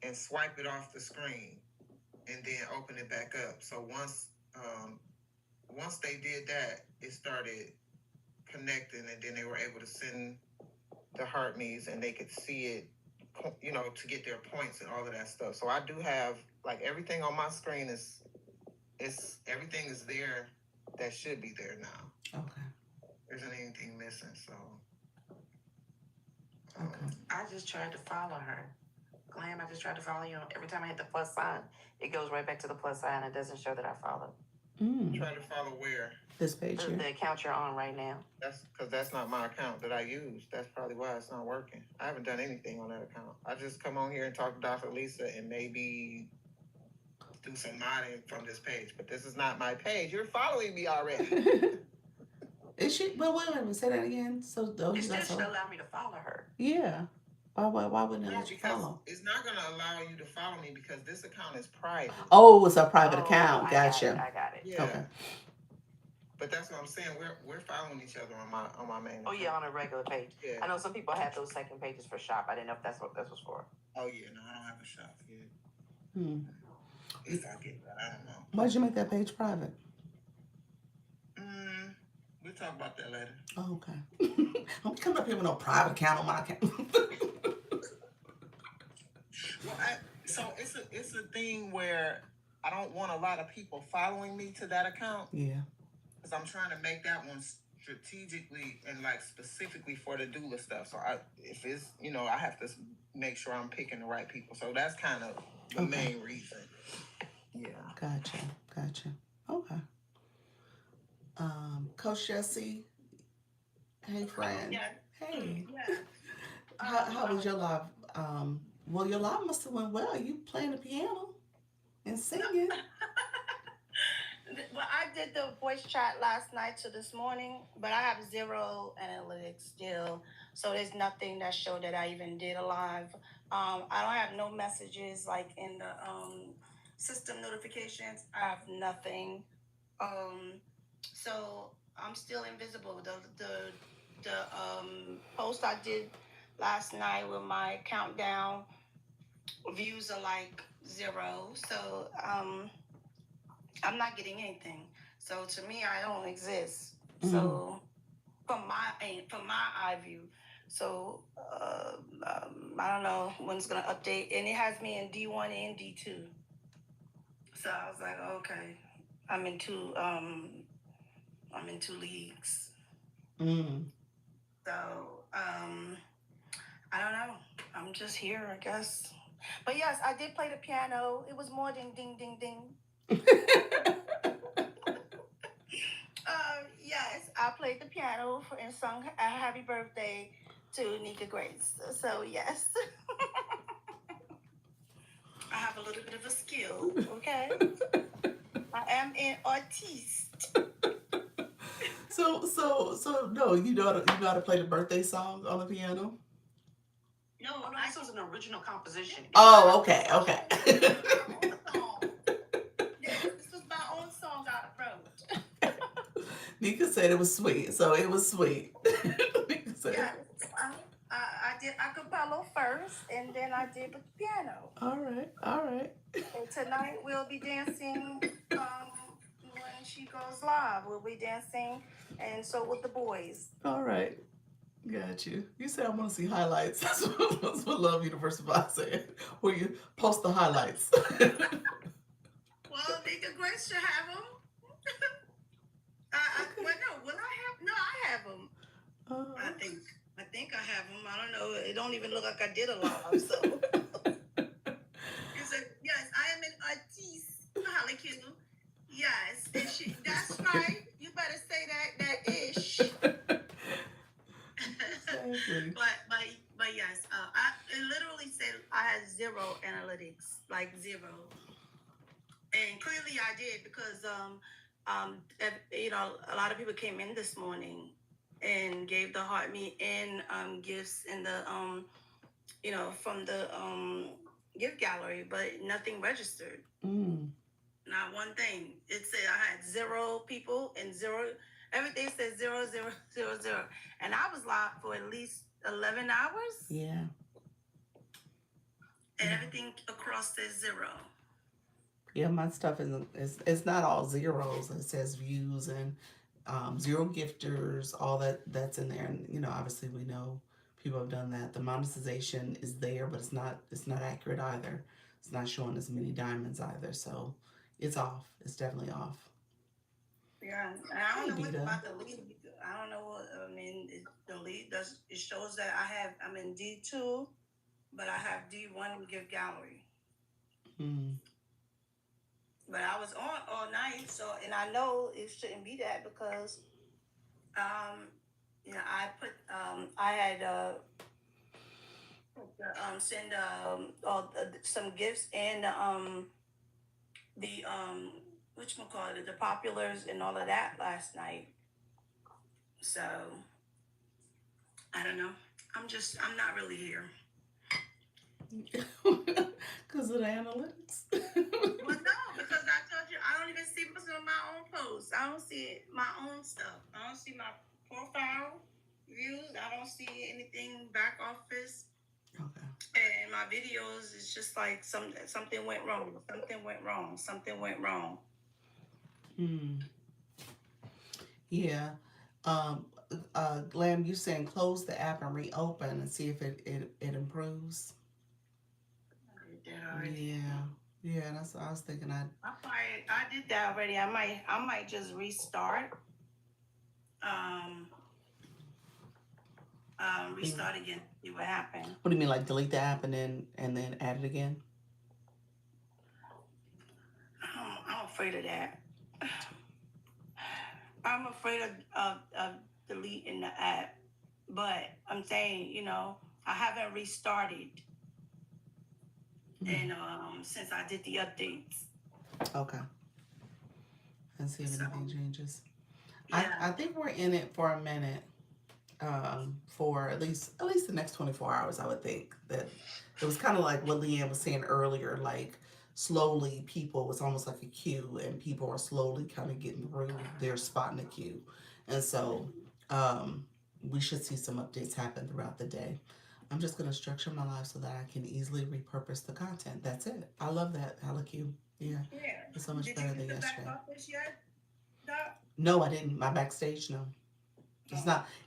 and swipe it off the screen and then open it back up. So once they did that, it started connecting, and then they were able to send the heart me's and they could see it, to get their points and all of that stuff. So I do have like everything on my screen everything is there that should be there now. okay. There isn't anything missing. So Okay. I just tried to follow her. Glam, I just tried to follow you. Every time I hit the plus sign, it goes right back to the plus sign. It doesn't show that I followed. Try to follow where? This page here. The account you're on right now. That's because that's not my account that I use. That's probably why it's not working. I haven't done anything on that account. I just come on here and talk to Dr. Lisa and maybe do some modding from this page. But this is not my page. You're following me already. Is she? Well, wait a minute. Say that again. So, It still should allow me to follow her. Yeah. Why wouldn't it No, let you because follow? it's not going to allow you to follow me because this account is private. Oh, it's a private account. I Gotcha. got it. Yeah. Okay. But that's what I'm saying. We're following each other on my main. Oh yeah, on a regular page. Yeah. I know some people have those second pages for shop. I didn't know if that's what this was for. Oh yeah, no, I don't have a shop yet. Hmm. If I get that, I don't know. Why did you make that page private? We'll talk about that later. Oh, okay. I'm coming up here with no private account on my account. Well, so it's a thing where I don't want a lot of people following me to that account Yeah. because I'm trying to make that one strategically and like specifically for the doula stuff. So if it's I have to make sure I'm picking the right people. So that's kind of the Okay. main reason. Yeah. Gotcha. Okay. Coach Jesse. Hey, friend. Yeah. Hey. Yeah. How was your live? Well, your live must have went well. You playing the piano and singing. Well, I did the voice chat last night to this morning, but I have zero analytics still. So there's nothing that showed that I even did a live. I don't have no messages like in the system notifications. I have nothing. So I'm still invisible. The post I did last night with my countdown views are like 0. So I'm not getting anything. So to me, I don't exist. So from my eye view. So I don't know when it's gonna update, and it has me in D1 and D2. So I was like, okay, I'm in two leagues. So I don't know. I'm just here, I guess. But yes, I did play the piano. It was more than ding ding ding. Yes, I played the piano and sung a happy birthday to Nika Grace. So yes, I have a little bit of a skill. Okay, I am an artiste. So no, you know how to play the birthday song on the piano? No, Oh no, this was an original composition. Oh, okay. Yes, this was my own song I wrote. Nika said it was sweet, so it was sweet. Nika said. Yes, I did acapella first, and then I did the piano. All right. And tonight we'll be dancing when she goes live. We'll be dancing, and so with the boys. All right. Got you. You said I want to see highlights. That's what Love University said. Where you post the highlights. Well, Well, Nigga Grace should have them. Well, no, will I have? No, I have them. I think I have them. I don't know. It don't even look like I did a live. So it's a yes. I am an artiste. Hallelujah. Yes, and that's right. You better say that ish. Exactly. But yes, it literally said I had 0 analytics, like 0, and clearly I did because a lot of people came in this morning and gave the heart me and gifts in the from the gift gallery, but nothing registered. Not one thing. It said I had 0 people and 0. Everything says 0, 0, 0, 0, and I was live for at least 11 hours. Yeah. And everything across says 0. Yeah, my stuff isn't. It's not all zeros. It says views and 0 gifters. All that's in there, and obviously we know people have done that. The monetization is there, but it's not. It's not accurate either. It's not showing as many diamonds either. So it's off. It's definitely off. Yeah, and I don't know what about the lead. I don't know what I mean. The lead does. It shows that I'm in D2, but I have D1 gift gallery. But I was on all night, so and I know it shouldn't be that because, I put I had send some gifts and the whatchamacallit, the populars and all of that last night. So I don't know. I'm not really here. Because of the analytics. Well, no, because I told you I don't even see most of my own posts. I don't see my own stuff. I don't see my profile views. I don't see anything back office. Okay. And my videos is just like something went wrong. Something went wrong. Something went wrong. Yeah. Glam, you saying close the app and reopen and see if it improves. Yeah, that's what I was thinking. I did that already. I might just restart. Restart again. See what happened. What do you mean, like delete the app and then add it again? I'm afraid of that. I'm afraid of deleting the app, but I'm saying, I haven't restarted. And since I did the updates. Okay. And see if anything changes. Yeah. I think we're in it for a minute. For at least the next 24 hours, I would think. That it was kind of like what Leanne was saying earlier, like slowly people, was almost like a queue, and people are slowly kind of getting through their spot in the queue. And so we should see some updates happen throughout the day. I'm just going to structure my life so that I can easily repurpose the content. That's it. I love that, Halaku. Yeah. It's so much better than yesterday. Did you get the back office yet, Doc? No, I didn't. My backstage, no.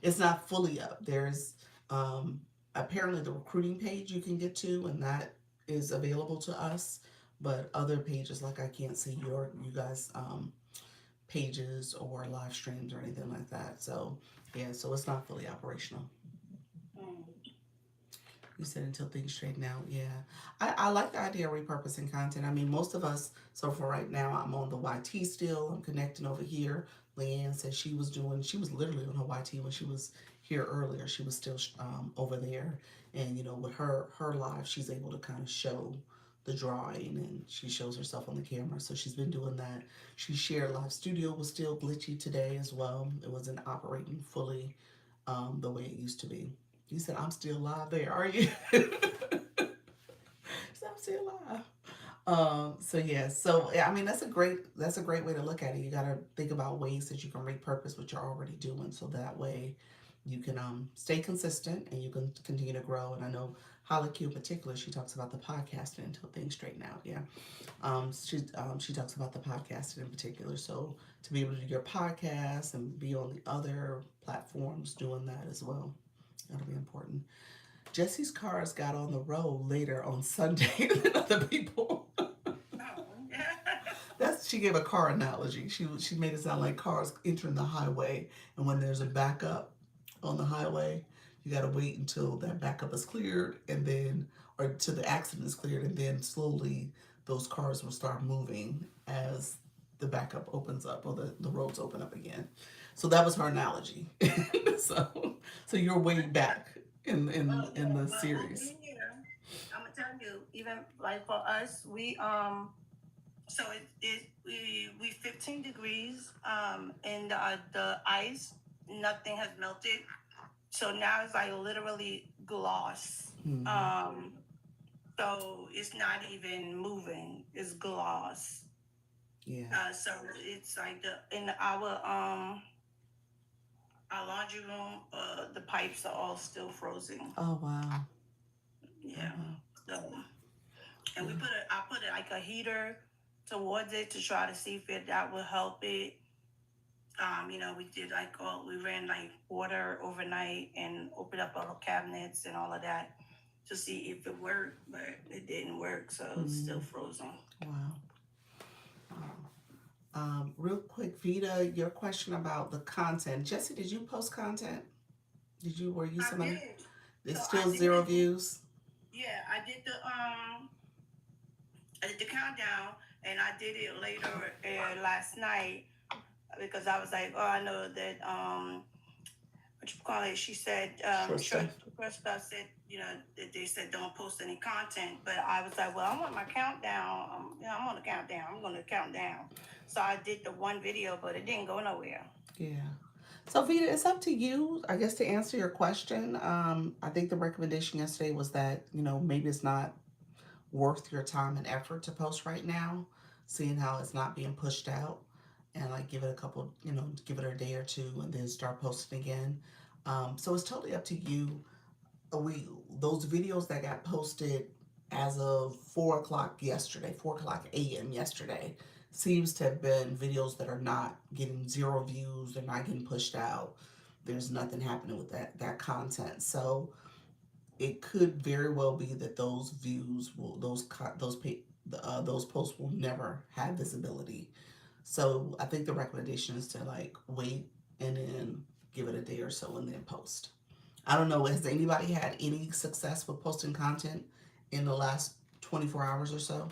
It's not fully up. There's apparently the recruiting page you can get to, and that is available to us. But other pages, like I can't see you guys pages or live streams or anything like that. So yeah, so it's not fully operational. You said until things straighten out. Yeah, I like the idea of repurposing content. I mean, most of us, so for right now, I'm on the YT still. I'm connecting over here. Leanne said she was literally on her YT when she was here earlier. She was still over there. And, with her live, she's able to kind of show the drawing, and she shows herself on the camera. So she's been doing that. She shared Live Studio was still glitchy today as well. It wasn't operating fully the way it used to be. You said, I'm still live there, are you? I'm still live. So yeah, I mean, that's a great way to look at it. You got to think about ways that you can repurpose what you're already doing, so that way you can stay consistent and you can continue to grow. And I know Halaku in particular, she talks about the podcasting until things straighten out. Yeah, she talks about the podcasting in particular. So to be able to do your podcast and be on the other platforms doing that as well. That'll be important. Jesse's cars got on the road later on Sunday than other people. she gave a car analogy. She made it sound like cars entering the highway, and when there's a backup on the highway, you got to wait until that backup is cleared, and then or till the accident is cleared, and then slowly those cars will start moving as the backup opens up or the roads open up again. So that was her analogy. so so you're way back in the series. I'm gonna tell you, even like for us, so we 15 degrees, and the ice, nothing has melted. So now it's like literally gloss. Mhm. So it's not even moving. It's gloss. Yeah. So it's like in our laundry room, the pipes are all still frozen. Oh wow. Yeah. Oh, wow. So, and I put like a heater towards it to try to see if that will help it. We did we ran like water overnight and opened up all the cabinets and all of that to see if it worked, but it didn't work, so it's still frozen. Wow. Real quick, Vita, your question about the content. Jesse, did you post content? Were you somebody? I did. It's So still 0 views? Yeah, I did the countdown, and I did it later last night because I was like, oh, I know that what you call it? She said, Trista. Trista said, that they said don't post any content, but I was like, well, I want my countdown. I'm on the countdown. I'm going to count down. So I did the one video, but it didn't go nowhere. Yeah. So Vita, it's up to you, I guess, to answer your question. I think the recommendation yesterday was that, maybe it's not worth your time and effort to post right now, seeing how it's not being pushed out, and like give it a couple, give it a day or two and then start posting again. So it's totally up to you. Those videos that got posted as of 4 o'clock a.m. yesterday, seems to have been videos that are not getting 0 views. They're not getting pushed out. There's nothing happening with that content. So it could very well be that those views will those posts will never have visibility. So I think the recommendation is to like wait and then give it a day or so and then post. I don't know, has anybody had any success with posting content in the last 24 hours or so?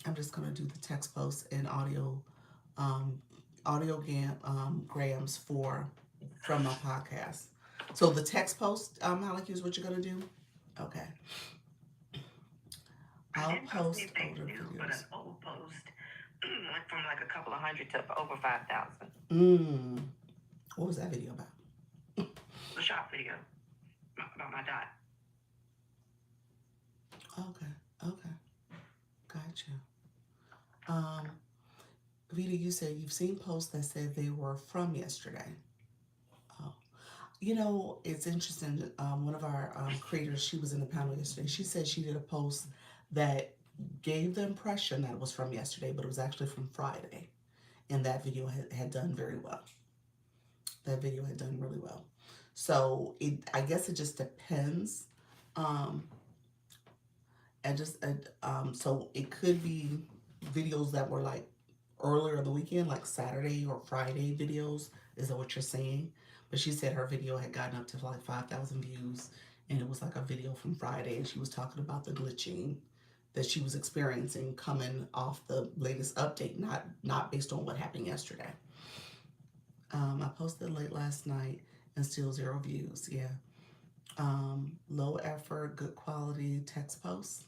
I'm just gonna do the text post and grams from my podcast. So the text post, Maliki, is what you're gonna do? Okay. I'll post older videos. But an old post went from like a couple of hundred to over 5,000. What was that video about? The shop video about my dot. Okay. Gotcha. Vita, you said you've seen posts that said they were from yesterday. Oh. It's interesting. One of our creators, she was in the panel yesterday. She said she did a post that gave the impression that it was from yesterday, but it was actually from Friday. And that video had done very well. That video had done really well. So I guess it just depends. So it could be videos that were like earlier in the weekend, like Saturday or Friday videos. Is that what you're saying? But she said her video had gotten up to like 5,000 views, and it was like a video from Friday, and she was talking about the glitching that she was experiencing coming off the latest update, not based on what happened yesterday. I posted late last night and still 0 views. Yeah. Low effort, good quality text posts,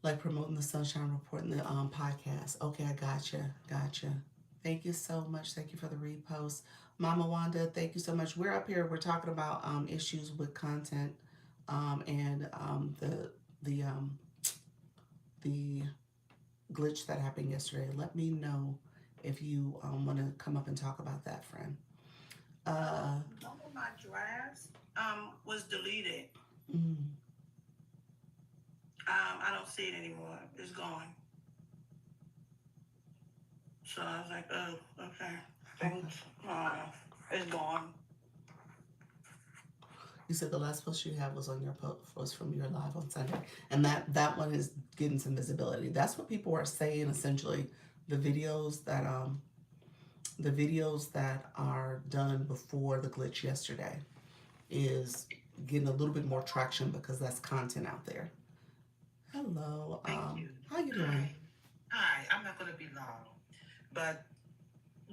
like promoting the Sunshine Report in the podcast. Okay, I gotcha. Thank you so much. Thank you for the repost. Mama Wanda, thank you so much. We're up here, we're talking about issues with content and the glitch that happened yesterday. Let me know if you want to come up and talk about that, friend. One of my drafts was deleted. I don't see it anymore. It's gone. So I was like, oh, okay. Thanks. It's gone. You said the last post you had was on your post from your live on Sunday, and that one is getting some visibility. That's what people are saying. Essentially, the videos that are done before the glitch yesterday is getting a little bit more traction because that's content out there. Hello. Thank you. How you doing? Hi. I'm not going to be long, but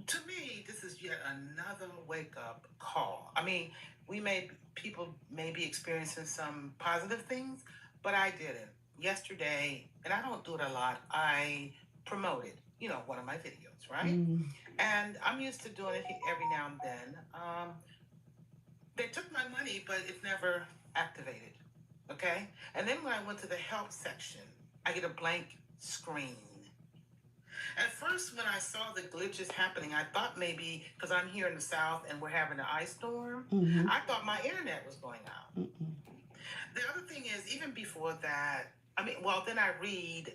to me, this is yet another wake up call. I mean, people may be experiencing some positive things, but I didn't. Yesterday, and I don't do it a lot, I promoted, one of my videos, right? Mm, And I'm used to doing it every now and then. They took my money, but it never activated. Okay? And then when I went to the help section, I get a blank screen. At first, when I saw the glitches happening, I thought maybe because I'm here in the South and we're having an ice storm, mm-hmm, I thought my internet was going out. mm-mm. The other thing is, even before that, then I read,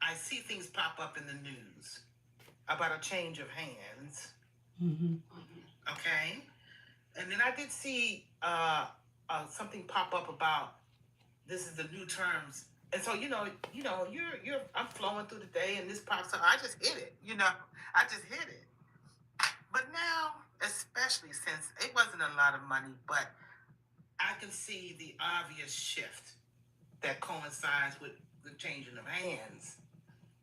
I see things pop up in the news about a change of hands. Mm-hmm. Okay? And then I did see something pop up about this is the new terms. And so, I'm flowing through the day and this pops up. I just hit it, I just hit it. But now, especially since it wasn't a lot of money, but I can see the obvious shift that coincides with the changing of hands.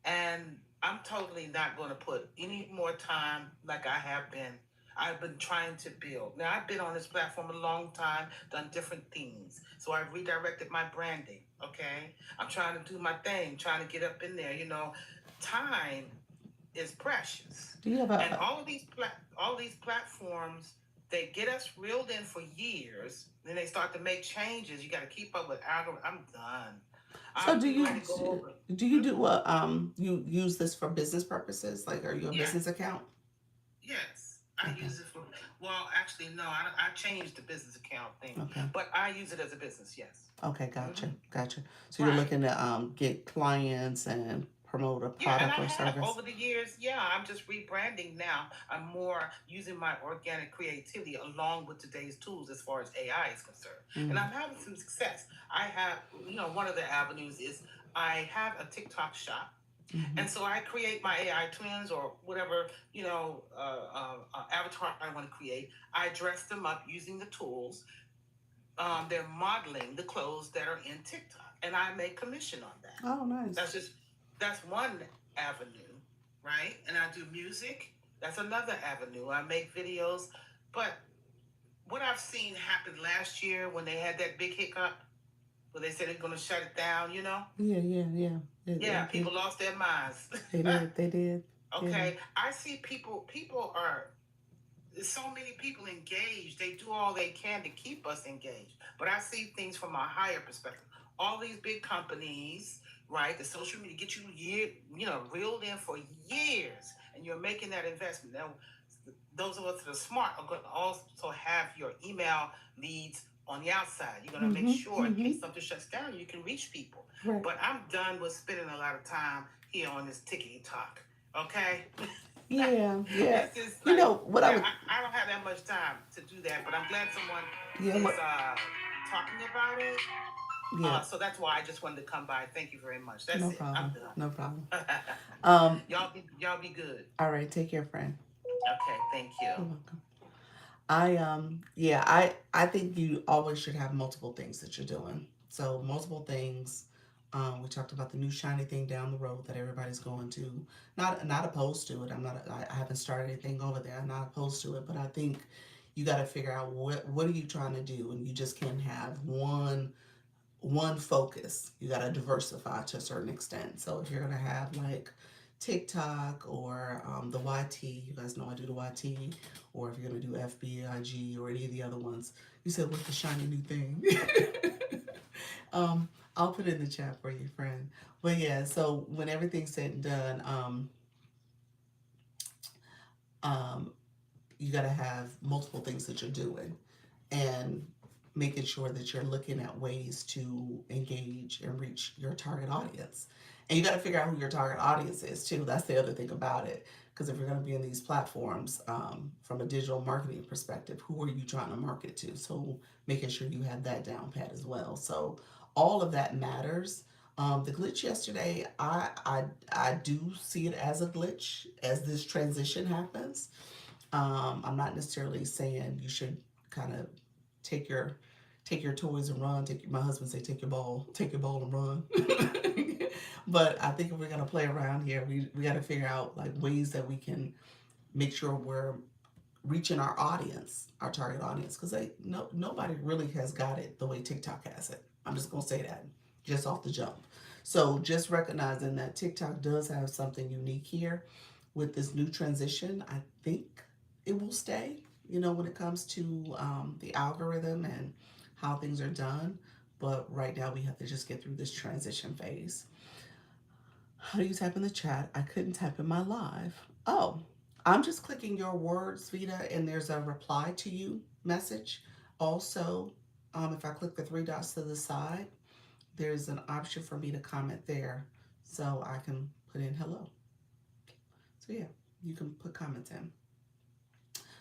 And I'm totally not going to put any more time like I have been. I've been trying to build. Now, I've been on this platform a long time, done different things. So I've redirected my branding, okay? I'm trying to do my thing, trying to get up in there. Time is precious. Do you have And a all of these platforms, they get us reeled in for years. Then they start to make changes. You got to keep up with algorithm. I'm done. so I'm do you going to go over. do you do a you use this for business purposes? Like, are you a Yeah. business account? Yes, I Okay. use it for. Well, actually, no. I changed the business account thing, Okay. but I use it as a business. Yes. Okay, gotcha. So you're Right. looking to get clients and promote a Yeah, and product I or have service. over the years. Yeah, I'm just rebranding now. I'm more using my organic creativity along with today's tools as far as AI is concerned, and Mm, I'm having some success. I have, one of the avenues is I have a TikTok shop. mhm. And so I create my AI twins or whatever, avatar I want to create. I dress them up using the tools. They're modeling the clothes that are in TikTok, and I make commission on that. Oh, nice. That's one avenue, right? And I do music. That's another avenue. I make videos, but what I've seen happen last year when they had that big hiccup, where they said they're going to shut it down, Yeah. yeah, people lost their minds. They did. They did. Okay, I see people are there's so many people engaged. They do all they can to keep us engaged. But I see things from a higher perspective. All these big companies, right? The social media get reeled in for years, and you're making that investment. Now, those of us that are smart are going to also have your email leads on the outside. You're going to make sure in case something shuts down, you can reach people. Right. But I'm done with spending a lot of time here on this tickety talk. Okay. Yeah. It's just You like, know what I would. I don't have that much time to do that, but I'm glad someone Yeah. is What? talking about it. Yeah. So that's why I just wanted to come by. Thank you very much. That's No it. problem. I'm No problem. done. Y'all be good. All right. Take care, friend. Okay, thank you. You're welcome. I think you always should have multiple things that you're doing. So multiple things. We talked about the new shiny thing down the road that everybody's going to. Not opposed to it. I haven't started anything over there. I'm not opposed to it, but I think you got to figure out what are you trying to do, and you just can't have one focus. You got to diversify to a certain extent. So if you're gonna have like TikTok or the YT, you guys know I do the YT, or if you're gonna do FBIG or any of the other ones, you said what's the shiny new thing? I'll put it in the chat for you, friend. But yeah, so when everything's said and done, you got to have multiple things that you're doing and making sure that you're looking at ways to engage and reach your target audience. And you got to figure out who your target audience is too. That's the other thing about it. Because if you're going to be in these platforms, from a digital marketing perspective, who are you trying to market to? So making sure you have that down pat as well. So all of that matters. The glitch yesterday, I do see it as a glitch as this transition happens. I'm not necessarily saying you should kind of take your take your toys and run. My husband say take your ball and run. But I think if we're gonna play around here, we got to figure out like ways that we can make sure we're reaching our audience, our target audience, because nobody really has got it the way TikTok has it. I'm just gonna say that just off the jump. So just recognizing that TikTok does have something unique here with this new transition. I think it will stay, when it comes to the algorithm and how things are done. But right now we have to just get through this transition phase. How do you type in the chat? I couldn't type in my live. Oh, I'm just clicking your words, Vita, and there's a reply to you message. Also, if I click the three dots to the side, there's an option for me to comment there. So I can put in hello. So yeah, you can put comments in.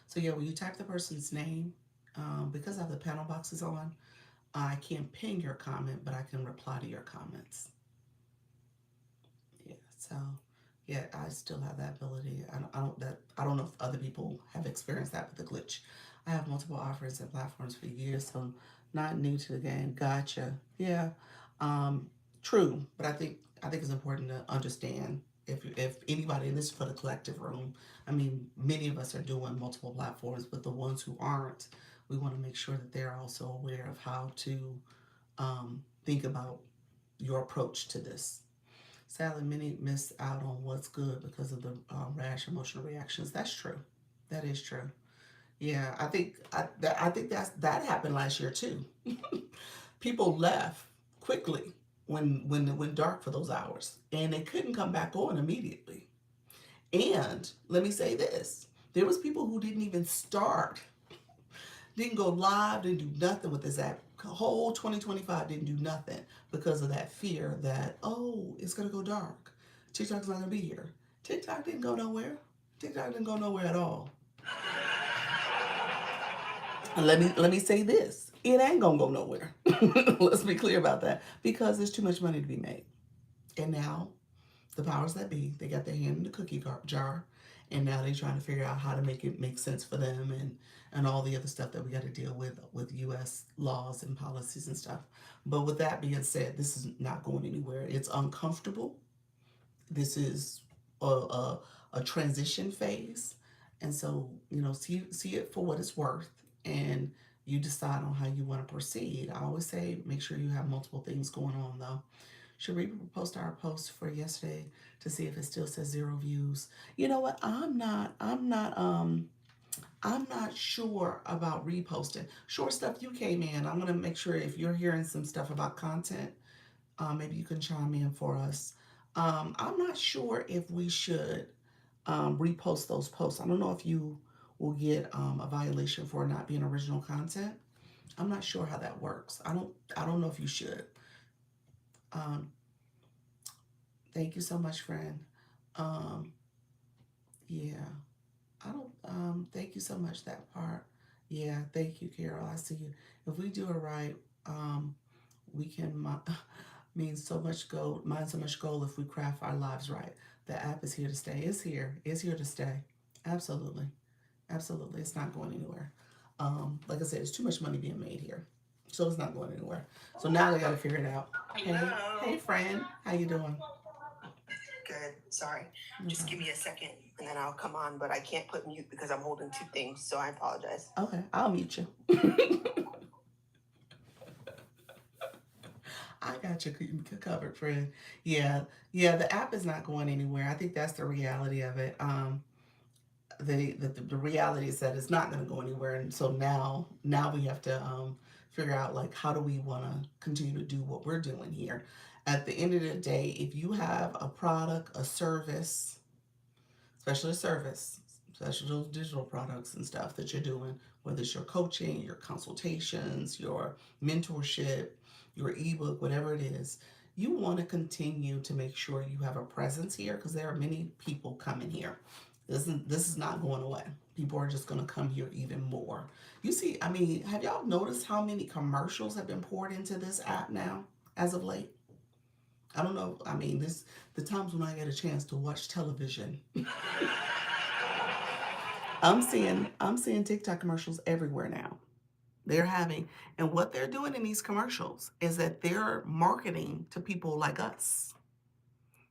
So yeah, when you type the person's name, because I have the panel boxes on, I can't ping your comment, but I can reply to your comments. Yeah, so yeah, I still have that ability. I don't know if other people have experienced that with the glitch. I have multiple offerings and platforms for years, so not new to the game. Gotcha. Yeah, true. But I think it's important to understand if anybody, and this is for the collective room. I mean, many of us are doing multiple platforms, but the ones who aren't, we want to make sure that they're also aware of how to think about your approach to this. Sadly, many miss out on what's good because of the rash emotional reactions. That's true. That is true. Yeah, I think that happened last year too. People left quickly when it went dark for those hours, and they couldn't come back on immediately. And let me say this: there was people who didn't even start, didn't go live, didn't do nothing with this app. Whole 2025 didn't do nothing because of that fear that, oh, it's gonna go dark. TikTok's not gonna be here. TikTok didn't go nowhere. TikTok didn't go nowhere at all. And let me say this: it ain't gonna go nowhere. Let's be clear about that, because there's too much money to be made. And now the powers that be, they got their hand in the cookie jar, and now they're trying to figure out how to make it make sense for them, and all the other stuff that we got to deal with U.S. laws and policies and stuff. But with that being said, this is not going anywhere. It's uncomfortable. This is a transition phase, and so see it for what it's worth, and you decide on how you want to proceed. I always say make sure you have multiple things going on though. Should we post our post for yesterday to see if it still says 0 views? You know what? I'm not sure about reposting. Short Stuff, you came in. I'm gonna make sure if you're hearing some stuff about content, maybe you can chime in for us. I'm not sure if we should repost those posts. I don't know if you will get a violation for not being original content. I'm not sure how that works. I don't know if you should. Thank you so much, friend. Yeah, I don't, thank you so much, that part. Yeah, thank you, Carol. I see you. If we do it right, we can mean so much gold, mine so much gold if we craft our lives right. The app is here to stay. It's here to stay. Absolutely. Absolutely. It's not going anywhere. Like I said, there's too much money being made here. So it's not going anywhere. So now they got to figure it out. Hey, friend. How you doing? Good. Sorry. No Just give problem. me a second and then I'll come on, but I can't put mute because I'm holding two things, so I apologize. Okay, I'll mute you. I got you covered, friend. Yeah, the app is not going anywhere. I think that's the reality of it. The reality is that it's not going to go anywhere, and so now we have to figure out like how do we want to continue to do what we're doing here. At the end of the day, if you have a product, a service, especially a service, especially those digital products and stuff that you're doing, whether it's your coaching, your consultations, your mentorship, your ebook, whatever it is, you want to continue to make sure you have a presence here because there are many people coming here. This is not going away. People are just going to come here even more. You see, I mean, have y'all noticed how many commercials have been poured into this app now as of late? I don't know. I mean, the times when I get a chance to watch television, I'm seeing TikTok commercials everywhere now. They're having, and what they're doing in these commercials is that they're marketing to people like us.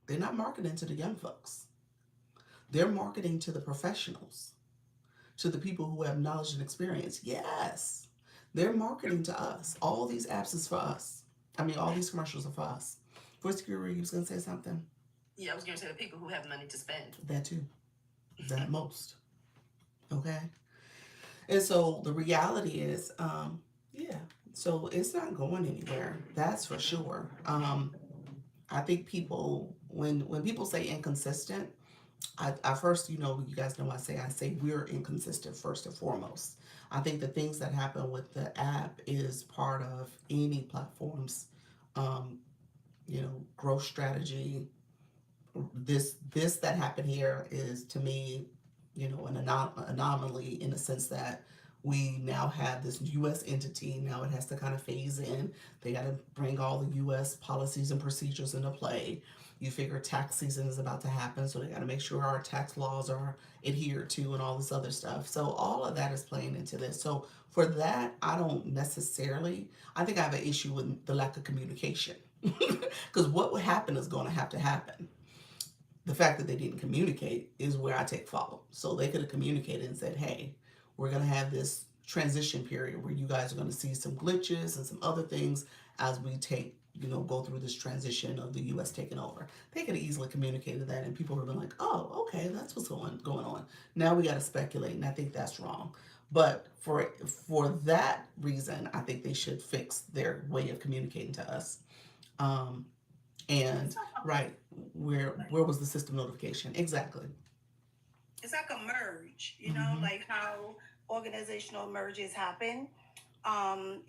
They're not marketing to the young folks. They're marketing to the professionals, to the people who have knowledge and experience. Yes, they're marketing to us. All these apps is for us. I mean, all these commercials are for us. Voice Guru, you was gonna say something? Yeah, I was going to say the people who have money to spend. That too. That most. Okay. And so the reality is, yeah. So it's not going anywhere. That's for sure. I think people, when people say inconsistent, I first, you guys know I say we're inconsistent first and foremost. I think the things that happen with the app is part of any platform's, um, growth strategy. This that happened here is to me, an anomaly in the sense that we now have this U.S. entity. Now it has to kind of phase in. They got to bring all the U.S. policies and procedures into play. You figure tax season is about to happen, so they got to make sure our tax laws are adhered to and all this other stuff. So all of that is playing into this. So for that, I don't necessarily. I think I have an issue with the lack of communication because what would happen is going to have to happen. The fact that they didn't communicate is where I take fault. So they could have communicated and said, hey, we're going to have this transition period where you guys are going to see some glitches and some other things as we go through this transition of the US taking over. They could have easily communicated that and people would have been like, oh, okay, that's what's going on. Now we got to speculate, and I think that's wrong. But for that reason, I think they should fix their way of communicating to us. Um, and right, where was the system notification? Exactly. It's like a merge, Hmm. like how organizational merges happen. And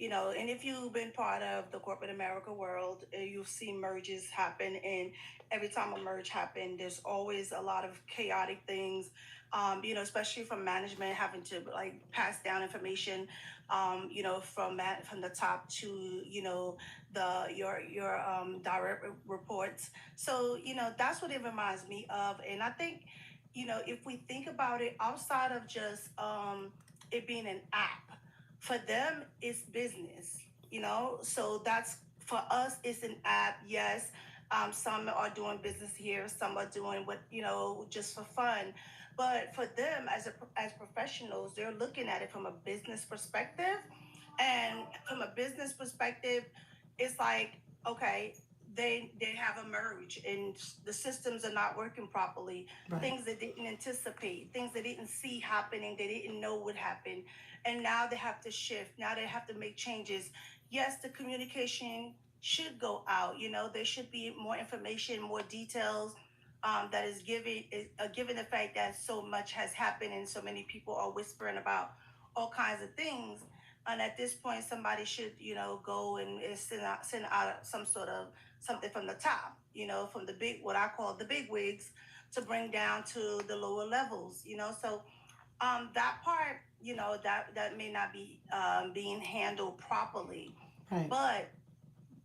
if you've been part of the corporate America world, you'll see merges happen. And every time a merge happens, there's always a lot of chaotic things, especially from management having to like pass down information, from the top to, your direct reports. So, that's what it reminds me of. And I think, if we think about it outside of just it being an app, for them it's business, so that's for us it's an app, yes. Some are doing business here, some are doing what, just for fun, but for them as professionals, they're looking at it from a business perspective. And from a business perspective, it's like, okay, they have a merge and the systems are not working properly. Right. Things they didn't anticipate, things they didn't see happening, they didn't know would happen, and now they have to shift, now they have to make changes. Yes, the communication should go out, there should be more information, more details, that is given the fact that so much has happened and so many people are whispering about all kinds of things. And at this point, somebody should, go and send out some sort of something from the top, from the big, what I call the big wigs, to bring down to the lower levels, so that part, that may not be being handled properly. Right. But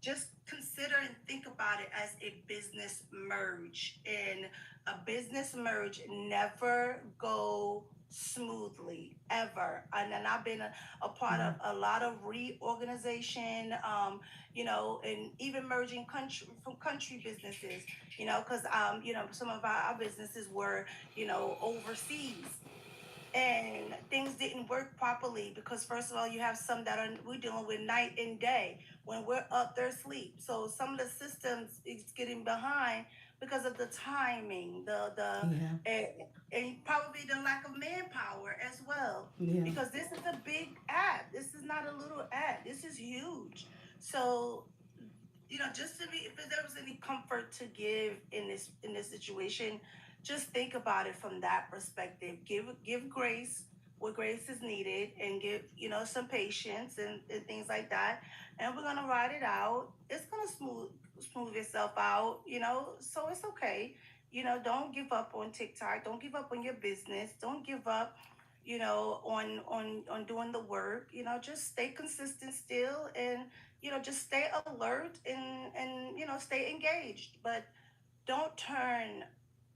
just consider and think about it as a business merge. And a business merge never go smoothly ever. And then I've been a part of a lot of reorganization, and even merging country businesses, because some of our businesses were, overseas, and things didn't work properly because first of all you have some that are we're dealing with night and day. When we're up, they're asleep, so some of the systems is getting behind because of the timing, the Yeah. and probably the lack of manpower as well, Yeah. because this is a big app, this is not a little app, this is huge. So, just to be, if there was any comfort to give in this situation, just think about it from that perspective. Give grace where grace is needed, and give, some patience and things like that. And we're gonna ride it out. It's gonna smooth itself out, so it's okay. Don't give up on TikTok. Don't give up on your business. Don't give up, on doing the work. Just stay consistent still, and just stay alert and stay engaged, but don't turn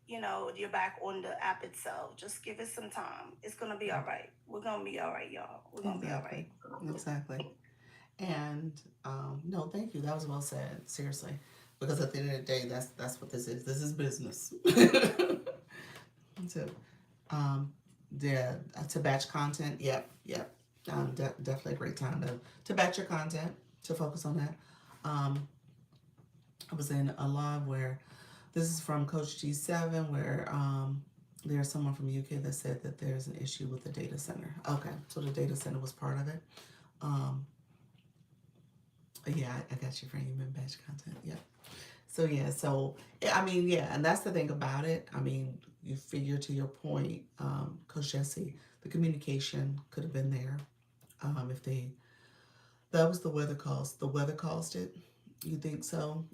your back on the app itself. Just give it some time. It's gonna be all right. We're gonna be all right, y'all. We're gonna be all right. Exactly. And no, thank you. That was well said. Seriously, because at the end of the day, that's what this is. This is business. So, um, yeah, to batch content. Yep, yep. Definitely a great time to batch your content, to focus on that. I was in a live where this is from Coach G7, where there's someone from the UK that said that there's an issue with the data center. Okay, so the data center was part of it. Yeah, I got you, friend. You meant batch content. Yeah. So I mean, yeah, and that's the thing about it. I mean, you figure, to your point, Coach Jesse, the communication could have been there. If that was the weather caused it. You think so?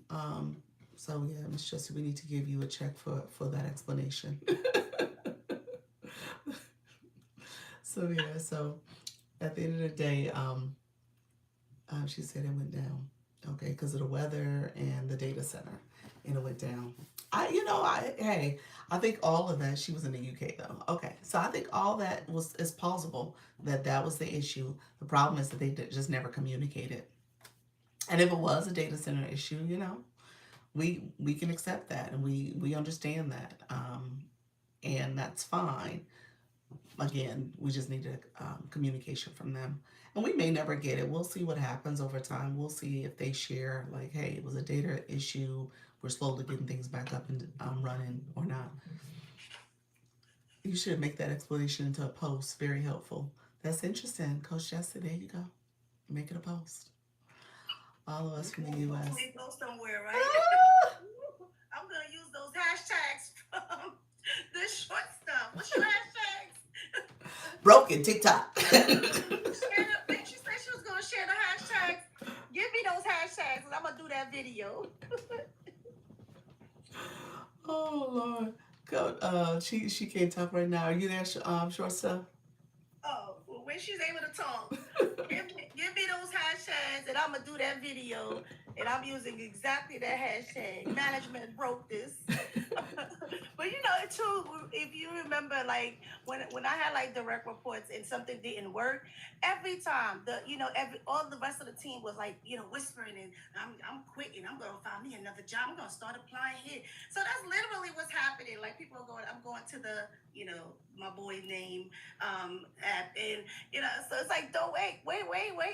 So yeah, Miss Jesse, we need to give you a check for that explanation. So at the end of the day, she said it went down. Okay, because of the weather and the data center, and it went down. I think all of that. She was in the UK though. Okay, so I think all that is plausible, that was the issue. The problem is that they just never communicated. And if it was a data center issue, we can accept that, and we understand that, and that's fine. Again, we just need communication from them, and we may never get it. We'll see what happens over time. We'll see if they share, like, hey, it was a data issue, we're slowly getting things back up and running, or not. You should make that explanation into a post. Very helpful. That's interesting, Coach Jesse. There you go. Make it a post. All of us from the U.S. Hopefully it goes somewhere, right? I'm gonna use those hashtags from this short stuff. What's your hashtags? Broken TikTok. She said she was gonna share the hashtags. Give me those hashtags, and I'm gonna do that video. Oh Lord, Coach. She can't talk right now. Are you there, short stuff? Oh, well, when she's able to talk, give me those hashtags, and I'm gonna do that video. And I'm using exactly that hashtag. Management broke this. But too, if you remember, like when I had like direct reports and something didn't work, every time all the rest of the team was like, whispering, and I'm quitting. I'm gonna find me another job. I'm gonna start applying here. So that's literally what's happening. Like people are going. I'm going to the my boy name app, and so it's like, don't wait,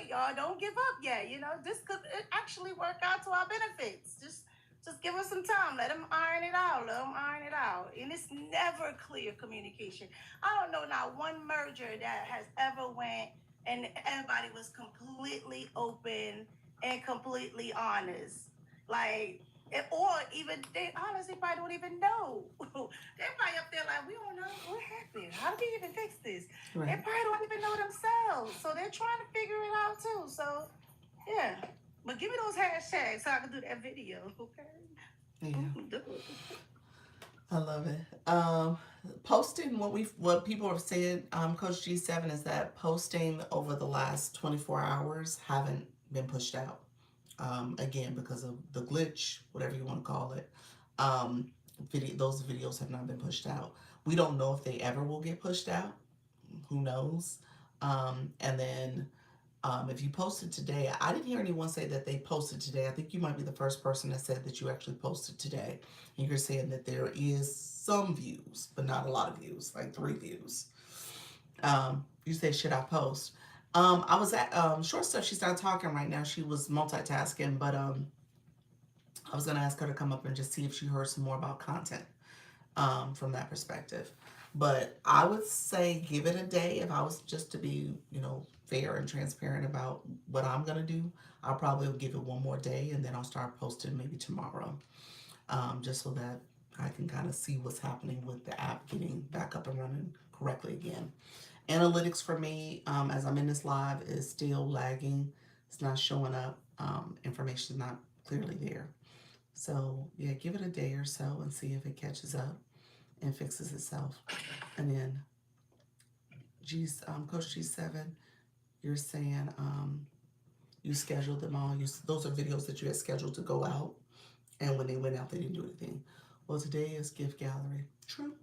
y'all, don't give up yet. This could actually work out to our benefits. Just give us some time. Let them iron it out. And it's never clear communication. I don't know not one merger that has ever went and everybody was completely open and completely honest. Or even they honestly probably don't even know. They're probably up there like, we don't know what happened. How did we even fix this? Right. They probably don't even know themselves. So they're trying to figure it out too. So yeah. But give me those hashtags so I can do that video, okay? Yeah. I love it. Posting what people have said, Coach G7, is that posting over the last 24 hours haven't been pushed out. Again, because of the glitch, whatever you want to call it. Those videos have not been pushed out. We don't know if they ever will get pushed out. Who knows? And then if you posted today, I didn't hear anyone say that they posted today. I think you might be the first person that said that you actually posted today. And you're saying that there is some views, but not a lot of views, like 3 views. You say, should I post? I was at Short Stuff. She's not talking right now. She was multitasking, but I was going to ask her to come up and just see if she heard some more about content from that perspective. But I would say give it a day. If I was just to be, fair and transparent about what I'm going to do, I'll probably give it one more day, and then I'll start posting maybe tomorrow, just so that I can kind of see what's happening with the app getting back up and running correctly again. Analytics for me, as I'm in this live, is still lagging. It's not showing up. Information is not clearly there. So yeah, give it a day or so and see if it catches up and fixes itself. And then Coach G7, you're saying You scheduled them all. Those are videos that you had scheduled to go out, and when they went out, they didn't do anything. Well, today is gift gallery. True.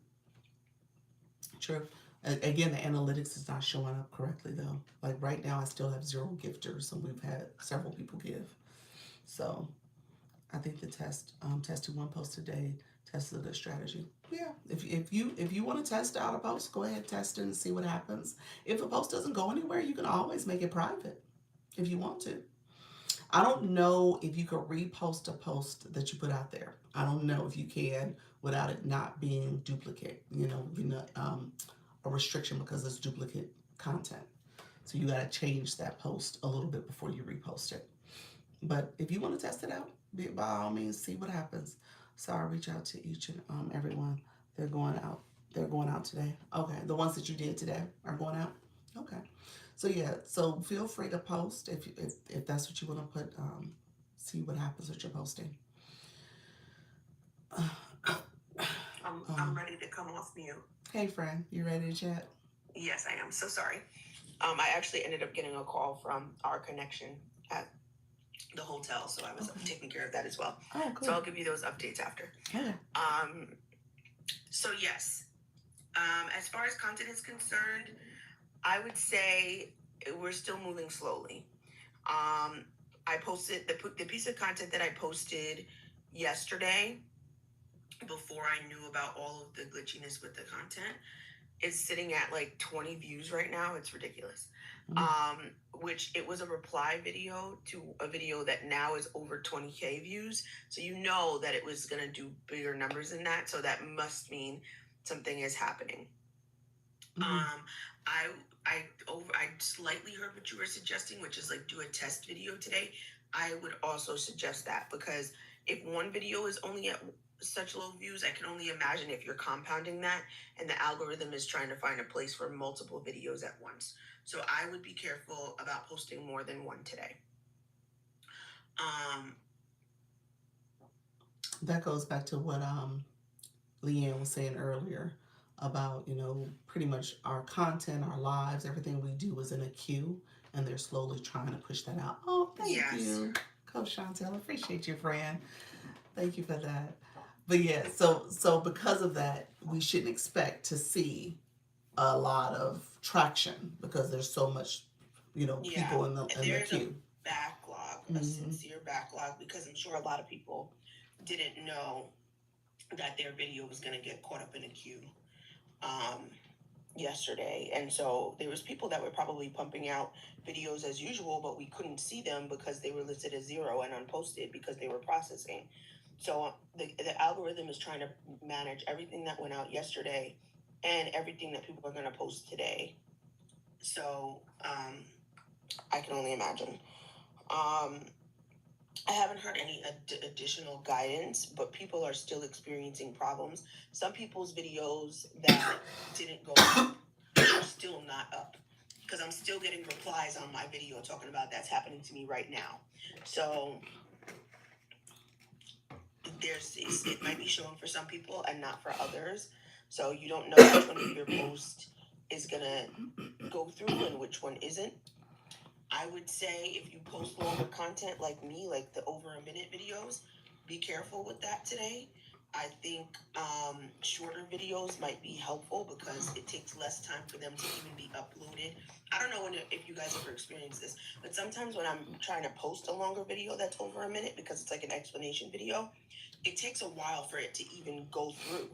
True. Again, the analytics is not showing up correctly though. Like right now, I still have 0 gifters, and we've had several people give. So I think the testing one post today. Test is a good strategy. Yeah, if you want to test out a post, go ahead, test it and see what happens. If a post doesn't go anywhere, you can always make it private if you want to. I don't know if you could repost a post that you put out there. I don't know if you can without it not being duplicate. A restriction because it's duplicate content. So you got to change that post a little bit before you repost it. But if you want to test it out, by all means, see what happens. So I'll reach out to each and everyone. They're going out. They're going out today. Okay, the ones that you did today are going out. Okay, so yeah. So feel free to post if that's what you want to put. See what happens with your posting. I'm ready to come off mute. Hey, friend, you ready to chat? Yes, I am. So sorry. I actually ended up getting a call from our connection at the hotel, so I was taking care of that as well. Oh, cool. So I'll give you those updates after. Okay. So yes, as far as content is concerned, I would say we're still moving slowly. I posted the piece of content that I posted yesterday before I knew about all of the glitchiness with the content. It's sitting at like 20 views right now. It's ridiculous. Which it was a reply video to a video that now is over 20K views. So you know that it was going to do bigger numbers than that. So that must mean something is happening. I slightly heard what you were suggesting, which is like do a test video today. I would also suggest that, because if one video is only at such low views, I can only imagine if you're compounding that and the algorithm is trying to find a place for multiple videos at once. So I would be careful about posting more than one today. That goes back to what Leanne was saying earlier about, pretty much our content, our lives, everything we do is in a queue, and they're slowly trying to push that out. Oh, thank you, Coach Chantel. Appreciate you, friend. Thank you for that. But yeah, so because of that, we shouldn't expect to see a lot of traction because there's so much, people in the queue. A backlog, a sincere backlog, because I'm sure a lot of people didn't know that their video was going to get caught up in a queue yesterday. And so there was people that were probably pumping out videos as usual, but we couldn't see them because they were listed as 0 and unposted because they were processing. So the algorithm is trying to manage everything that went out yesterday and everything that people are going to post today. So I can only imagine. I haven't heard any additional guidance, but people are still experiencing problems. Some people's videos that didn't go up are still not up, because I'm still getting replies on my video talking about that's happening to me right now. So it might be showing for some people and not for others. So you don't know which one of your posts is gonna go through and which one isn't. I would say if you post longer content like me, like the over a minute videos, be careful with that today. I think shorter videos might be helpful because it takes less time for them to even be uploaded. I don't know if you guys ever experienced this, but sometimes when I'm trying to post a longer video that's over a minute, because it's like an explanation video, it takes a while for it to even go through.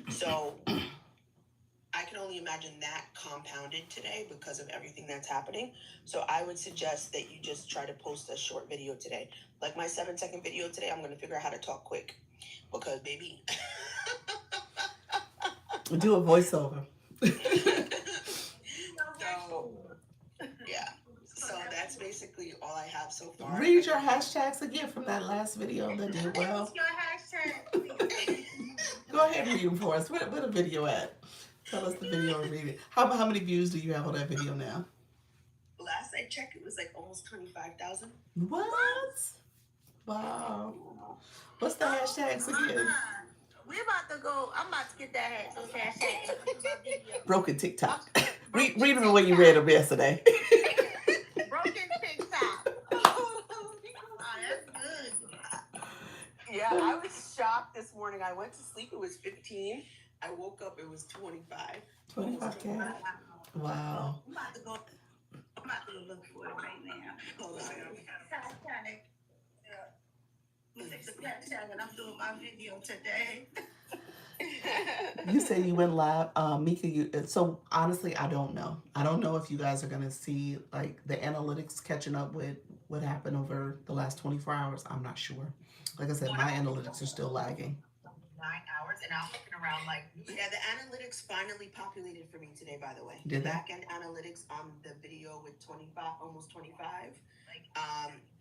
So I can only imagine that compounded today because of everything that's happening. So I would suggest that you just try to post a short video today. Like my 7-second video today, I'm going to figure out how to talk quick. Because, baby. Do a voiceover. So that's basically all I have so far. Read your hashtags again from that last video that did well. What's your hashtag? Go ahead and read them for us. Where the video at? Tell us the video and read it. How many views do you have on that video now? Last I checked, it was like almost 25,000. What? Wow. What's the hashtags again? We about to go. I'm about to get that hashtag. Broken TikTok. Read them the way you read them yesterday. Broken TikTok. Yeah, I was shocked this morning. I went to sleep, it was 15. I woke up, it was 25. 25K. Wow. I'm about to go look for it right now. Hold on. It's the hashtag and I'm doing my video today. You said you went live, Mika. So honestly, I don't know. I don't know if you guys are gonna see like the analytics catching up with what happened over the last 24 hours. I'm not sure. Like I said, my analytics are still lagging. 9 hours, and I'm looking around like, yeah, the analytics finally populated for me today, by the way. Did they? Back end analytics on the video with 25, almost 25,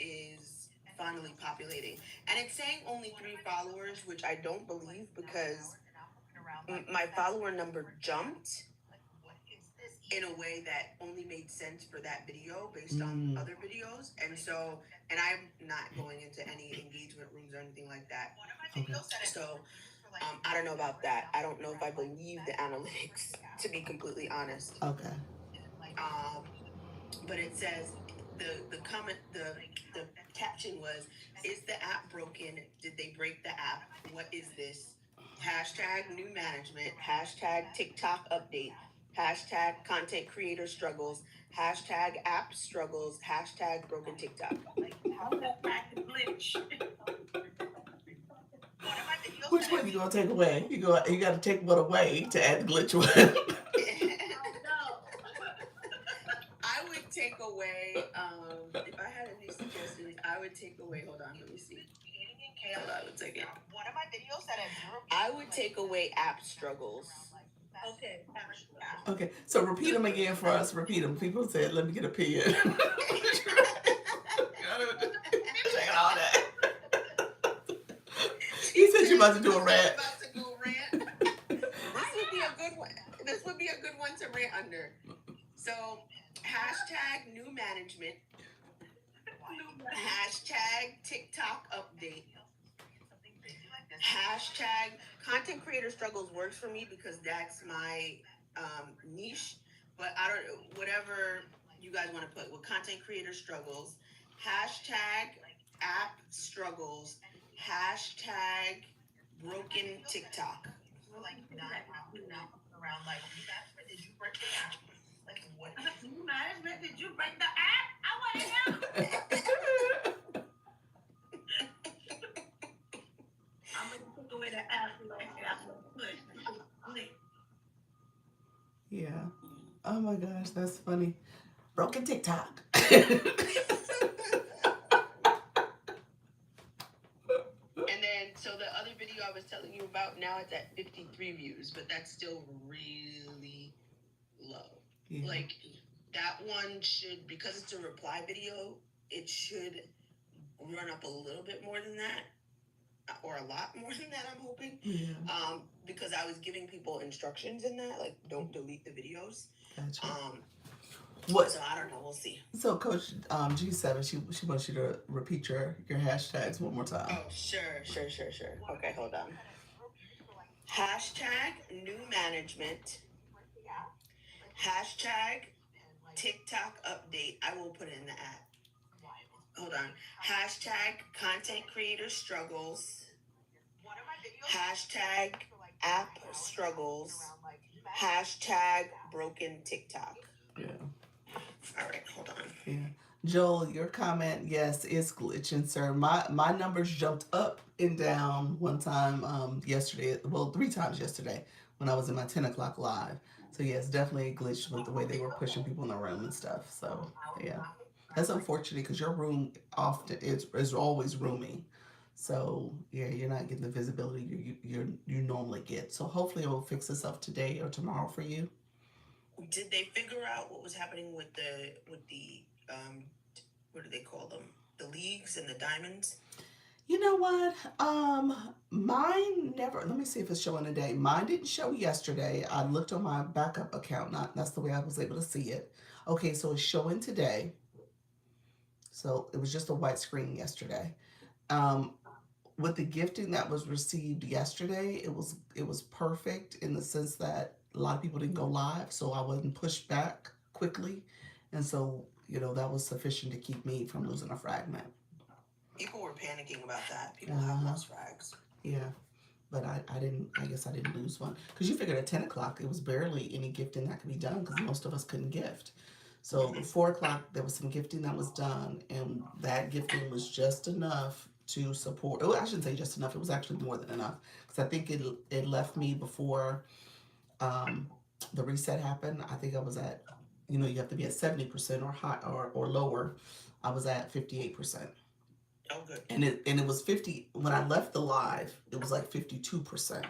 is finally populating. And it's saying only 3 followers, which I don't believe because my follower number jumped in a way that only made sense for that video based on other videos. And so, and I'm not going into any engagement rooms or anything like that. Okay. So, I don't know about that. I don't know if I believe the analytics, to be completely honest. Okay. But it says the comment, the caption was, "Is the app broken? Did they break the app? What is this? Hashtag new management. Hashtag TikTok update. Hashtag content creator struggles. Hashtag app struggles. Hashtag broken TikTok." Which one you gonna take away? You got to take one away to add the glitch one. I would take away, if I had any suggestions, I would take away, hold on, let me see. Hold on a second. One of my videos that I would take away app struggles. Okay. Okay, so repeat them again for us. Repeat them. People said, "Let me get a pen." Check all that. He said you about to do a rant. About to go rant. This would be a good one. This would be a good one to rant under. So, hashtag new management. Hashtag TikTok update. Hashtag content creator struggles works for me because that's my niche. But I don't, whatever you guys want to put with content creator struggles. Hashtag app struggles. Hashtag broken TikTok. like around like, did you break the app? Like what? New management, did you break the app? I want to know. I'm gonna take away the app. Yeah. Oh my gosh, that's funny. Broken TikTok. And then, so the other video I was telling you about, now it's at 53 views, but that's still really low. Yeah. Like, that one should, because it's a reply video, it should run up a little bit more than that, or a lot more than that, I'm hoping. Yeah. Because I was giving people instructions in that, like, don't delete the videos. Gotcha. What? So I don't know, we'll see. So Coach G7, she wants you to repeat your hashtags one more time. Oh, sure. Okay, hold on. Hashtag new management. Hashtag TikTok update. I will put it in the app. Hold on. Hashtag content creator struggles. Hashtag app struggles. Hashtag broken TikTok. Yeah. All right, hold on. Yeah. Joel, your comment, yes, is glitching, sir. My numbers jumped up and down one time yesterday, well, 3 times yesterday when I was in my 10 o'clock live. So yes, definitely a glitch with the way they were pushing people in the room and stuff. So yeah, that's unfortunate because your room often is always roomy. So yeah, you're not getting the visibility you normally get. So hopefully it will fix itself today or tomorrow for you. Did they figure out what was happening with the what do they call them? The leagues and the diamonds? You know what? Mine never, let me see if it's showing today. Mine didn't show yesterday. I looked on my backup account. That's the way I was able to see it. Okay, so it's showing today. So it was just a white screen yesterday. With the gifting that was received yesterday, it was perfect in the sense that a lot of people didn't go live, so I wasn't pushed back quickly. And so, that was sufficient to keep me from losing a fragment. People were panicking about that. People have lost frags. Yeah. But I guess I didn't lose one. Because you figured at 10 o'clock, it was barely any gifting that could be done because most of us couldn't gift. So at 4 o'clock, there was some gifting that was done, and that gifting was just enough to support. Oh, I shouldn't say just enough. It was actually more than enough because I think it left me before the reset happened. I think I was at, you have to be at 70% or high or lower. I was at 58%. Oh, good. And it was 50 when I left the live. It was like 52%.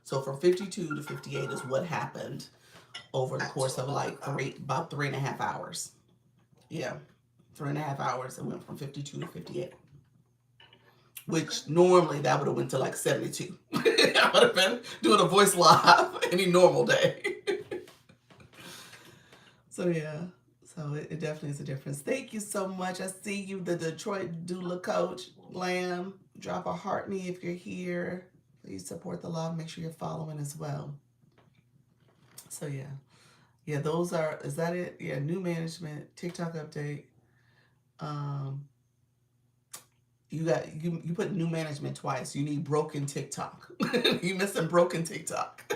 So from 52 to 58 is what happened over the course of like about 3.5 hours. Yeah, 3.5 hours. It went from 52 to 58. Which normally that would have went to like 72. I would have been doing a voice live any normal day. So yeah. So it definitely is a difference. Thank you so much. I see you, the Detroit doula coach, Lamb. Drop a heart me if you're here. Please support the love. Make sure you're following as well. So yeah. Yeah, is that it? Yeah, new management, TikTok update. You put new management twice. You need broken TikTok. You missing broken TikTok.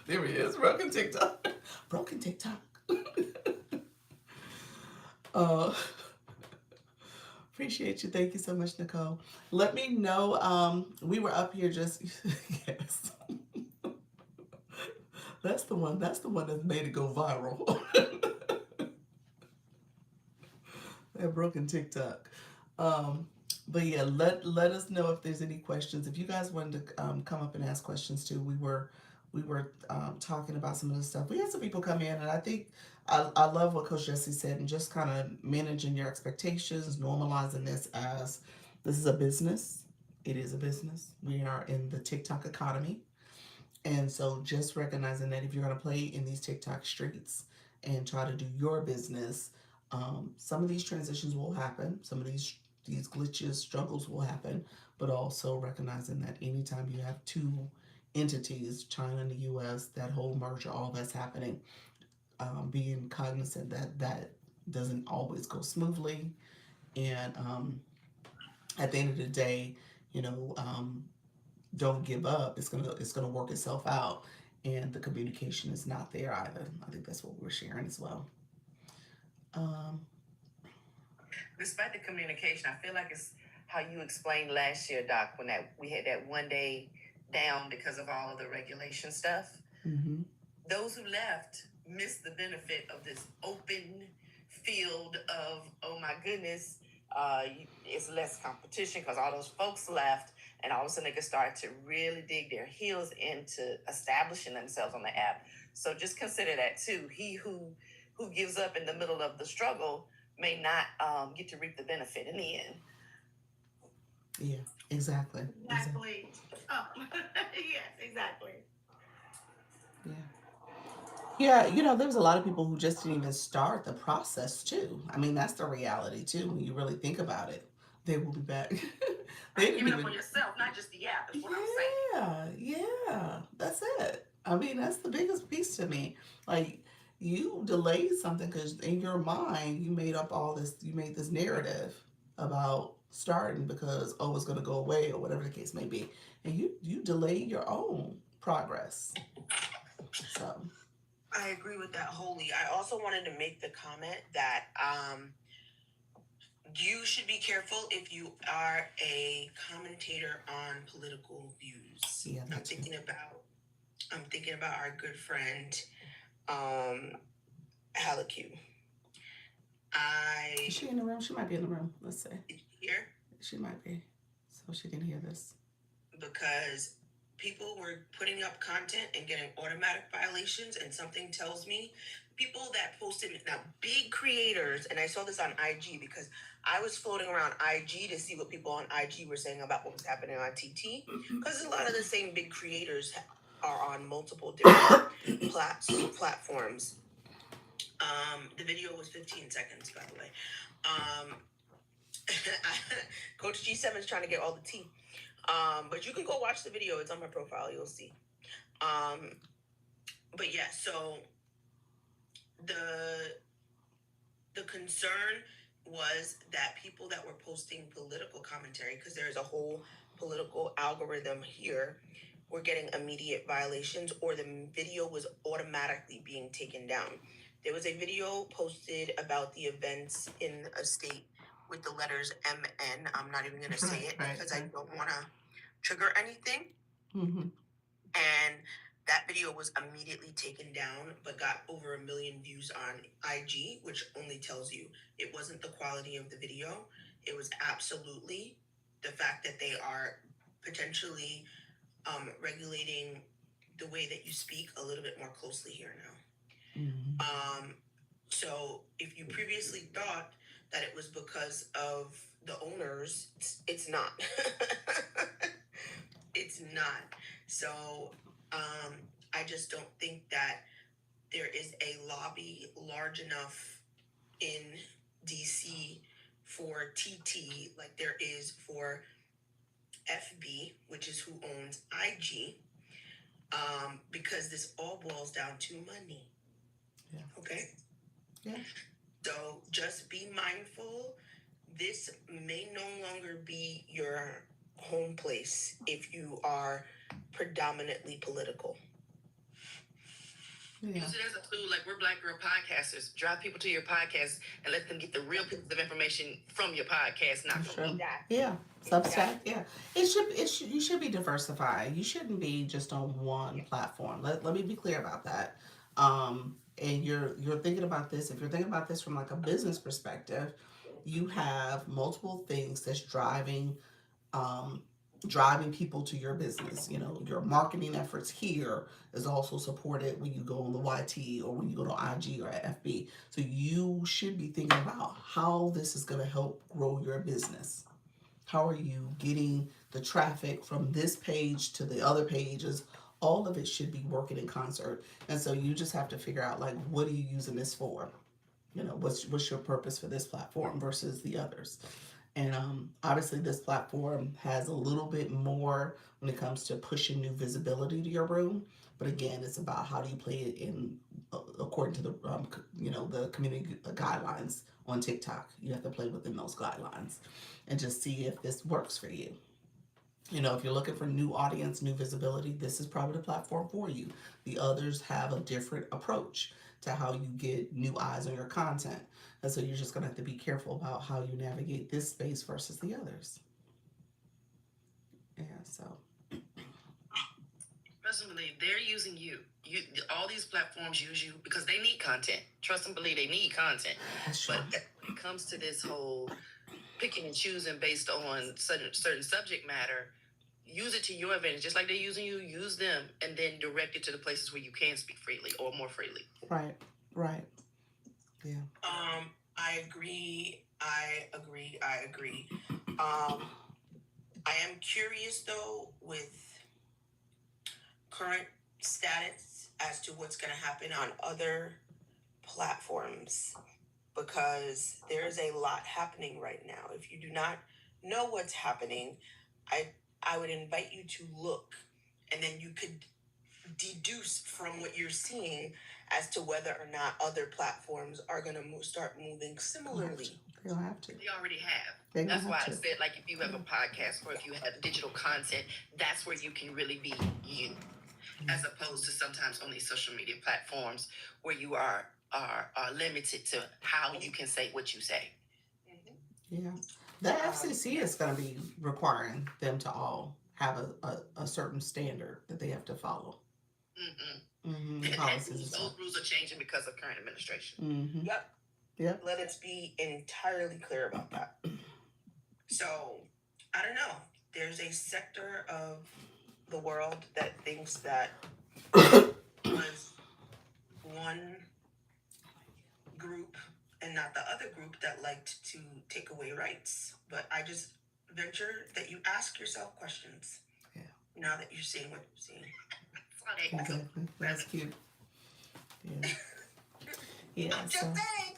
There he is, broken TikTok. Broken TikTok. Appreciate you. Thank you so much, Nicole. Let me know. We were up here just yes. That's the one that made it go viral. That broken TikTok. But yeah, let us know if there's any questions. If you guys wanted to come up and ask questions too, we were talking about some of the stuff. We had some people come in, and I think I love what Coach Jesse said, and just kind of managing your expectations, normalizing this is a business. It is a business. We are in the TikTok economy. And so just recognizing that if you're going to play in these TikTok streets and try to do your business, some of these transitions will happen. Some of these glitches, struggles will happen, but also recognizing that anytime you have two entities, China and the US, that whole merger, all that's happening, being cognizant that doesn't always go smoothly. And at the end of the day, don't give up. It's gonna work itself out, and the communication is not there either. I think that's what we're sharing as well. Despite the communication, I feel like it's how you explained last year, Doc, when we had that one day down because of all of the regulation stuff. Mm-hmm. Those who left missed the benefit of this open field of, oh my goodness, it's less competition because all those folks left, and all of a sudden they could start to really dig their heels into establishing themselves on the app. So just consider that too. He who gives up in the middle of the struggle may not get to reap the benefit in the end. Yeah, exactly. Exactly. Oh, yes, exactly. Yeah, there was a lot of people who just didn't even start the process too. I mean, that's the reality too when you really think about it. They will be back. They didn't Give it up even. on yourself, not just the app. Is what I'm saying. Yeah, that's it. I mean, that's the biggest piece to me. Like, you delayed something because in your mind you made up all this. You made this narrative about starting because it's going to go away or whatever the case may be, and you delayed your own progress. So. I agree with that wholly. I also wanted to make the comment that you should be careful if you are a commentator on political views. Yeah, I'm thinking about our good friend Halaku. Is she in the room? She might be in the room. Let's see. Here? She might be. So she can hear this. Because people were putting up content and getting automatic violations, and something tells me people that posted, now big creators, and I saw this on IG because I was floating around IG to see what people on IG were saying about what was happening on TT, because a lot of the same big creators are on multiple different platforms. The video was 15 seconds, by the way. Coach G7 is trying to get all the tea. But you can go watch the video. It's on my profile. You'll see. But yeah, so the concern was that people that were posting political commentary, because there's a whole political algorithm here, were getting immediate violations, or the video was automatically being taken down. There was a video posted about the events in a state with the letters MN. I'm not even going to say it Right, because I right. don't want to trigger anything. Mm-hmm. And that video was immediately taken down, but got over 1 million views on IG, which only tells you it wasn't the quality of the video. It was absolutely the fact that they are potentially regulating the way that you speak a little bit more closely here now. Mm-hmm. So if you previously thought that it was because of the owners, it's not. It's not. So I just don't think that there is a lobby large enough in DC for TT like there is for FB, which is who owns IG, because this all boils down to money. Yeah. Okay? Yeah. So just be mindful. This may no longer be your home place if you are predominantly political. Yeah. Use it as a tool, like we're Black Girl Podcasters. Drive people to your podcast and let them get the real pieces of information from your podcast, not That's from true. me. Yeah. Substack. Yeah. You should be diversified. You shouldn't be just on one platform. Let me be clear about that. And you're thinking about this. If you're thinking about this from like a business perspective, you have multiple things that's driving people to your business. You know, your marketing efforts here is also supported when you go on the YT or when you go to IG or FB. So you should be thinking about how this is going to help grow your business. How are you getting the traffic from this page to the other pages? All of it should be working in concert. And so you just have to figure out, like, what are you using this for? You know, what's your purpose for this platform versus the others? And obviously this platform has a little bit more when it comes to pushing new visibility to your room. But again, it's about how do you play it in according to the the community guidelines on TikTok. You have to play within those guidelines and just see if this works for you. You know, if you're looking for new audience, new visibility, this is probably the platform for you. The others have a different approach to how you get new eyes on your content. And so you're just going to have to be careful about how you navigate this space versus the others. Yeah, so. Trust and believe they're using you. All these platforms use you because they need content. Trust and believe they need content. That's true. But when it comes to this whole picking and choosing based on certain subject matter, use it to your advantage. Just like they're using you, use them, and then direct it to the places where you can speak freely or more freely. Right. Yeah. I agree. I am curious though with current status as to what's going to happen on other platforms, because there's a lot happening right now. If you do not know what's happening, I would invite you to look, and then you could deduce from what you're seeing as to whether or not other platforms are going to start moving similarly. They'll have to. They already have. They're gonna That's why have I to. said, like, if you have a podcast or if you have digital content, that's where you can really be you, as opposed to sometimes on these social media platforms where you are limited to how you can say what you say. Yeah. The FCC is going to be requiring them to all have a certain standard that they have to follow. And Policies and those stuff. rules are changing because of current administration. Mm-hmm. Yep. Let us be entirely clear about that. So, I don't know. There's a sector of the world that thinks that was one group and not the other group that liked to take away rights. But I just venture that you ask yourself questions. Yeah. Now that you're seeing what you're seeing. Exactly. That's cute. Yeah. Yeah. I'm just So, saying.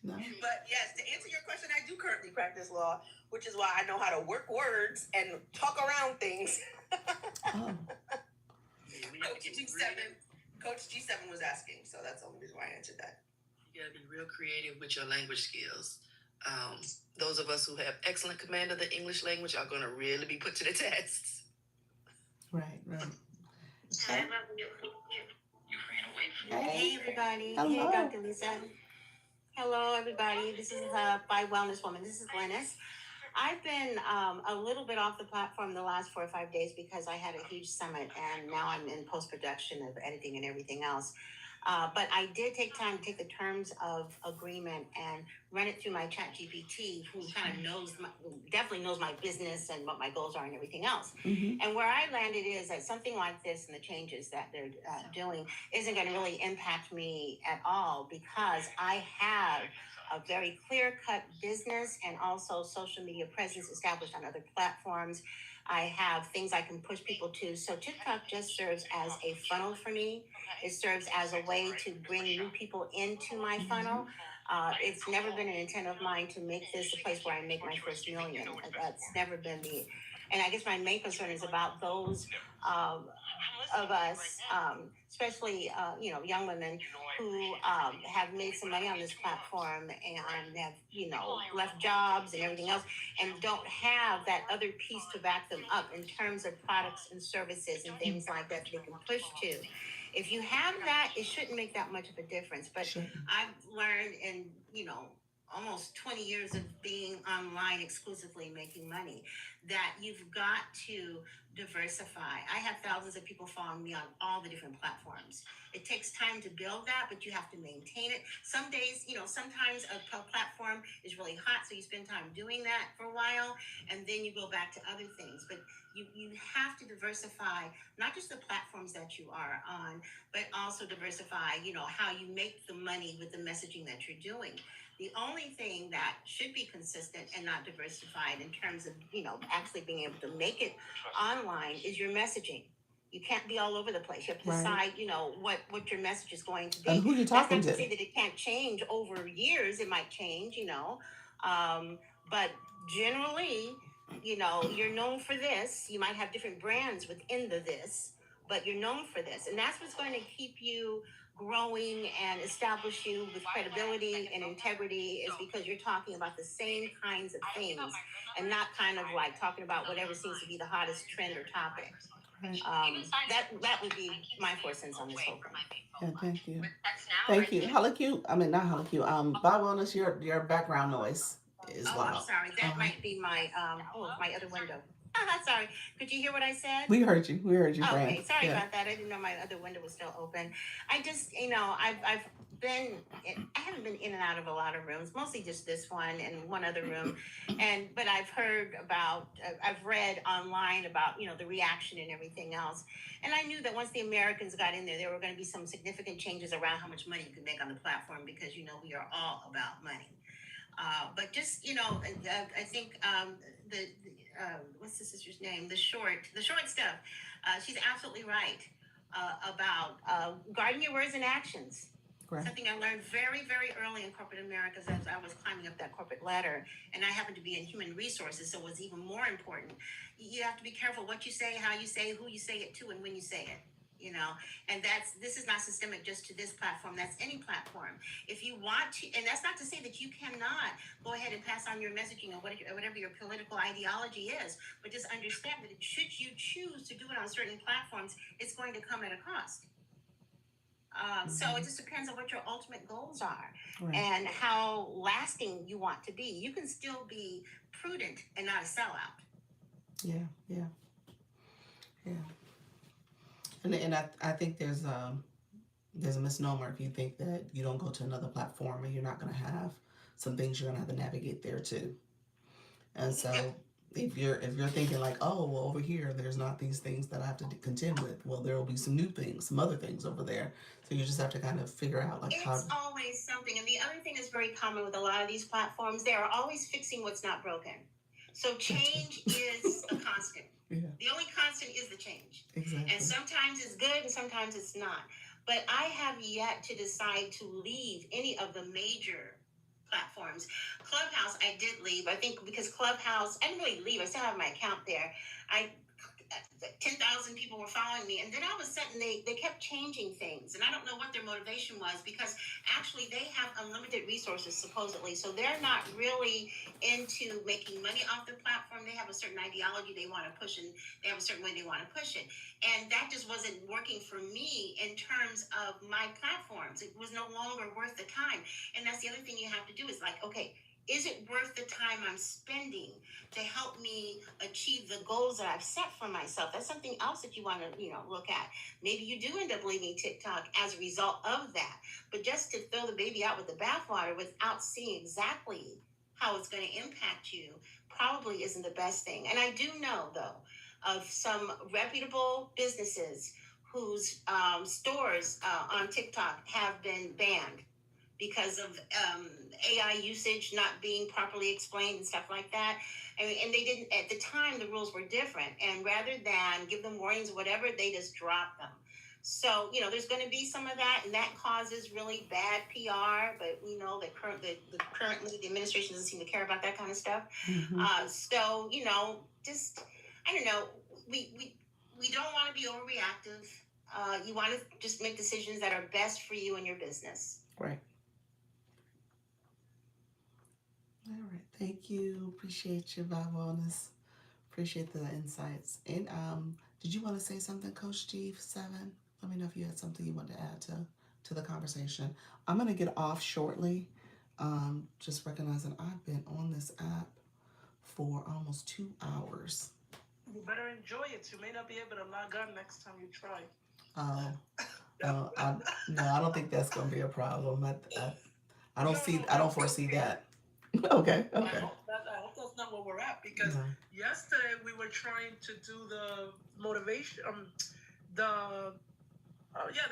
no. But yes, to answer your question, I do currently practice law, which is why I know how to work words and talk around things. Oh. Coach G7 was asking, so that's the only reason why I answered that. You gotta be real creative with your language skills. Those of us who have excellent command of the English language are going to really be put to the test. Right. I Okay. love you. You ran away from Hey. Hey everybody. Hello. Hey Dr. Lisa. Hello everybody. This is by Wellness Woman. This is Glennis. I've been a little bit off the platform the last 4 or 5 days because I had a huge summit and now I'm in post-production of editing and everything else. But I did take time to take the terms of agreement and run it through my chat GPT, who kind of definitely knows my business and what my goals are and everything else. Mm-hmm. And where I landed is that something like this and the changes that they're doing isn't going to really impact me at all because I have a very clear-cut business and also social media presence established on other platforms. I have things I can push people to. So TikTok just serves as a funnel for me. It serves as a way to bring new people into my funnel. It's never been an intent of mine to make this a place where I make my first million. That's never been and I guess my main concern is about those of us, especially young women who have made some money on this platform and have left jobs and everything else and don't have that other piece to back them up in terms of products and services and things like that they can push to. If you have that, it shouldn't make that much of a difference. But Sure. I've learned in almost 20 years of being online exclusively making money that you've got to diversify. I have thousands of people following me on all the different platforms. It takes time to build that, but you have to maintain it. Some days, sometimes a platform is really hot, so you spend time doing that for a while, and then you go back to other things. But you have to diversify not just the platforms that you are on, but also diversify, how you make the money with the messaging that you're doing. The only thing that should be consistent and not diversified in terms of, actually being able to make it online is your messaging. You can't be all over the place. You have to Right. decide, what your message is going to be. And who you That's talking not to to? say that it can't change over years. It might change, but generally, you're known for this. You might have different brands within this, but you're known for this. And that's what's going to keep you growing and establish you with credibility and integrity is because you're talking about the same kinds of things and not kind of like talking about whatever seems to be the hottest trend or topic. Right. That would be my 4 cents on this whole thing. Yeah, thank you. Thank you. Hello cute. I mean not hello cute. Bob Wellness, your background noise is Oh, loud. I'm sorry. That might be my my other window. Sorry. Could you hear what I said? We heard you, friend. Okay, sorry Yeah. about that. I didn't know my other window was still open. I just, I've been, I haven't been in and out of a lot of rooms, mostly just this one and one other room. But I've heard about, I've read online about, the reaction and everything else. And I knew that once the Americans got in there were going to be some significant changes around how much money you could make on the platform because, we are all about money. But just, I think what's the sister's name? The short stuff. She's absolutely right about guarding your words and actions. Correct. Something I learned very, very early in corporate America as I was climbing up that corporate ladder, and I happened to be in human resources, so it was even more important. You have to be careful what you say, how you say, who you say it to, and when you say it. And this is not systemic just to this platform. That's any platform. If you want to, and that's not to say that you cannot go ahead and pass on your messaging or whatever your political ideology is, but just understand that should you choose to do it on certain platforms, it's going to come at a cost. So it just depends on what your ultimate goals are Right. and how lasting you want to be. You can still be prudent and not a sellout. Yeah. And I think there's a misnomer if you think that you don't go to another platform and you're not going to have some things you're going to have to navigate there too. And so if you're thinking like, oh, well, over here there's not these things that I have to contend with, well, there will be some new things, some other things over there. So you just have to kind of figure out like how. It's always something. And the other thing is very common with a lot of these platforms. They are always fixing what's not broken. So change is a constant. Yeah. The only constant is the change. Exactly. And sometimes it's good and sometimes it's not. But I have yet to decide to leave any of the major platforms. Clubhouse, I did leave. I think because Clubhouse, I didn't really leave. I still have my account there. 10,000 people were following me, and then all of a sudden they kept changing things, and I don't know what their motivation was, because actually they have unlimited resources supposedly, so they're not really into making money off the platform. They have a certain ideology they want to push, and they have a certain way they want to push it, and that just wasn't working for me in terms of my platforms. It was no longer worth the time, and that's the other thing you have to do is like, okay, is it worth the time I'm spending to help me achieve the goals that I've set for myself? That's something else that you want to, look at. Maybe you do end up leaving TikTok as a result of that. But just to throw the baby out with the bathwater without seeing exactly how it's going to impact you probably isn't the best thing. And I do know, though, of some reputable businesses whose stores on TikTok have been banned because of AI usage not being properly explained and stuff like that. And they didn't, at the time, the rules were different. And rather than give them warnings or whatever, they just dropped them. So, there's going to be some of that, and that causes really bad PR. But we know that currently the administration doesn't seem to care about that kind of stuff. So, just, I don't know, we don't want to be overreactive. You want to just make decisions that are best for you and your business. Right. All right. Thank you. Appreciate you, Vibe Wellness. Appreciate the insights. And did you want to say something, Coach G7? Let me know if you had something you wanted to add to the conversation. I'm going to get off shortly. Just recognizing I've been on this app for almost 2 hours. You better enjoy it. You may not be able to log on next time you try. No, I don't think that's going to be a problem. I don't foresee that. Okay. I hope that's not where we're at, because yesterday we were trying to do the motivation, the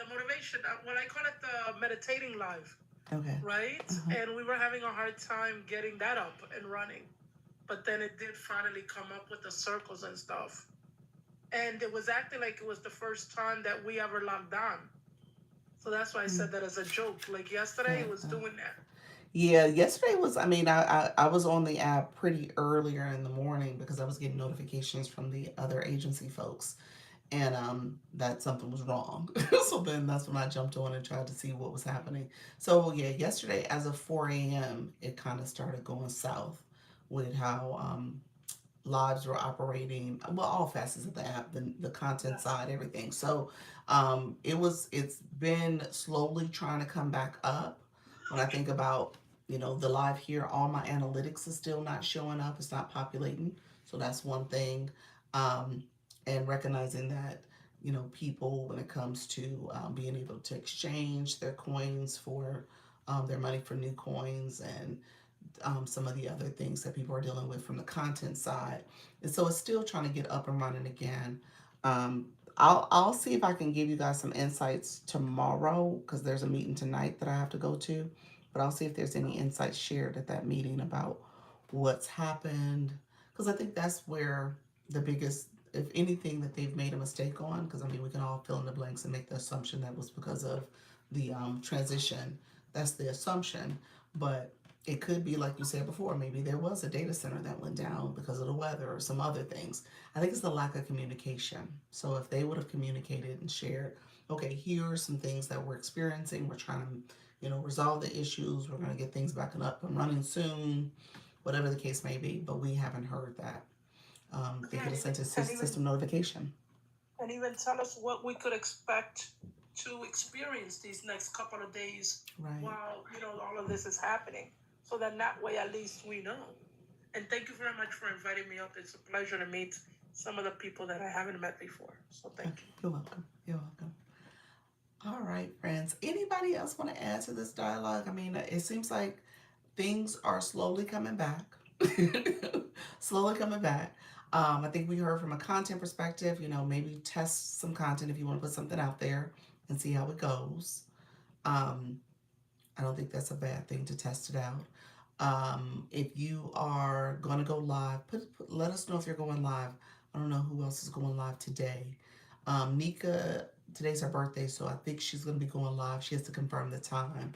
motivation. Well, I call it the meditating live. Okay. Right? And we were having a hard time getting that up and running, but then it did finally come up with the circles and stuff, and it was acting like it was the first time that we ever logged on. So that's why I said that as a joke. Like yesterday, it was doing that. Yeah, yesterday was, I was on the app pretty earlier in the morning because I was getting notifications from the other agency folks, and that something was wrong. So then that's when I jumped on and tried to see what was happening. So yeah, yesterday as of 4 a.m., it kind of started going south with how lives were operating, well, all facets of the app, the content side, everything. So it's been slowly trying to come back up. When I think about, the live here, all my analytics is still not showing up. It's not populating. So that's one thing. And recognizing that, people, when it comes to being able to exchange their coins for their money for new coins, and some of the other things that people are dealing with from the content side. And so it's still trying to get up and running again. I'll see if I can give you guys some insights tomorrow, because there's a meeting tonight that I have to go to. But I'll see if there's any insights shared at that meeting about what's happened. Because I think that's where the biggest, if anything, that they've made a mistake on. Because we can all fill in the blanks and make the assumption that was because of the transition. That's the assumption. But it could be, like you said before, maybe there was a data center that went down because of the weather or some other things. I think it's the lack of communication. So if they would have communicated and shared, okay, here are some things that we're experiencing. We're trying to, resolve the issues. We're going to get things back up and running soon, whatever the case may be. But we haven't heard that. They could have sent a system notification. And even tell us what we could expect to experience these next couple of days, right, while, all of this is happening. So that way, at least we know. And thank you very much for inviting me up. It's a pleasure to meet some of the people that I haven't met before. So thank you. You're welcome. You're welcome. All right, friends. Anybody else want to add to this dialogue? It seems like things are slowly coming back. Slowly coming back. I think we heard from a content perspective, maybe test some content if you want to put something out there and see how it goes. I don't think that's a bad thing to test it out. If you are going to go live, let us know if you're going live. I don't know who else is going live today. Nika, today's her birthday, so I think she's going to be going live. She has to confirm the time.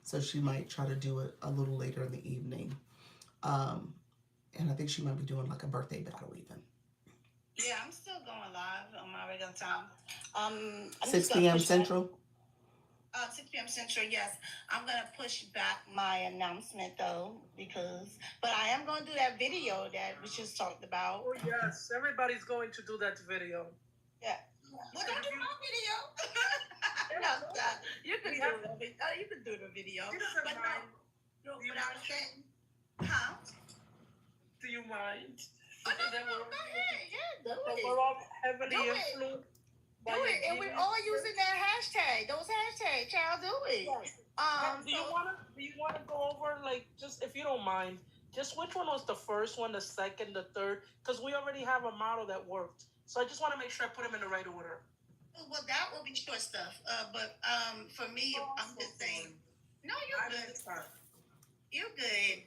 So she might try to do it a little later in the evening. And I think she might be doing like a birthday battle even. Yeah, I'm still going live on my regular time. I'm 6 just gonna p.m. push back. Central. 6 p.m. Central, yes. I'm gonna push back my announcement though, but I am gonna do that video that we just talked about. Oh yes, everybody's going to do that video. Yeah. Well, don't do my video. No, stop. You can do it. You can do the video. She doesn't But mind. no, but I was saying, huh? Do you mind? Oh, no, go ahead. Yeah, do But it. we're all heavily Do it. influenced Do by it, and we're all using that hashtag. Those hashtags, child. Do it. Do you wanna go over, like, just if you don't mind, just which one was the first one, the second, the third? Because we already have a model that worked. So I just want to make sure I put them in the right order. Well, that will be short stuff. But for me, I'm just saying. No, you're good. You're good.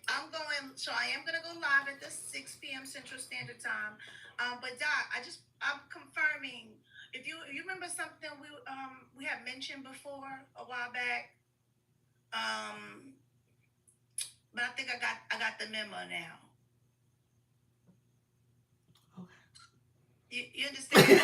So I am gonna go live at the 6 p.m. Central Standard Time. But Doc, I'm confirming. If you remember something we had mentioned before a while back. But I think I got the memo now. Okay. You understand?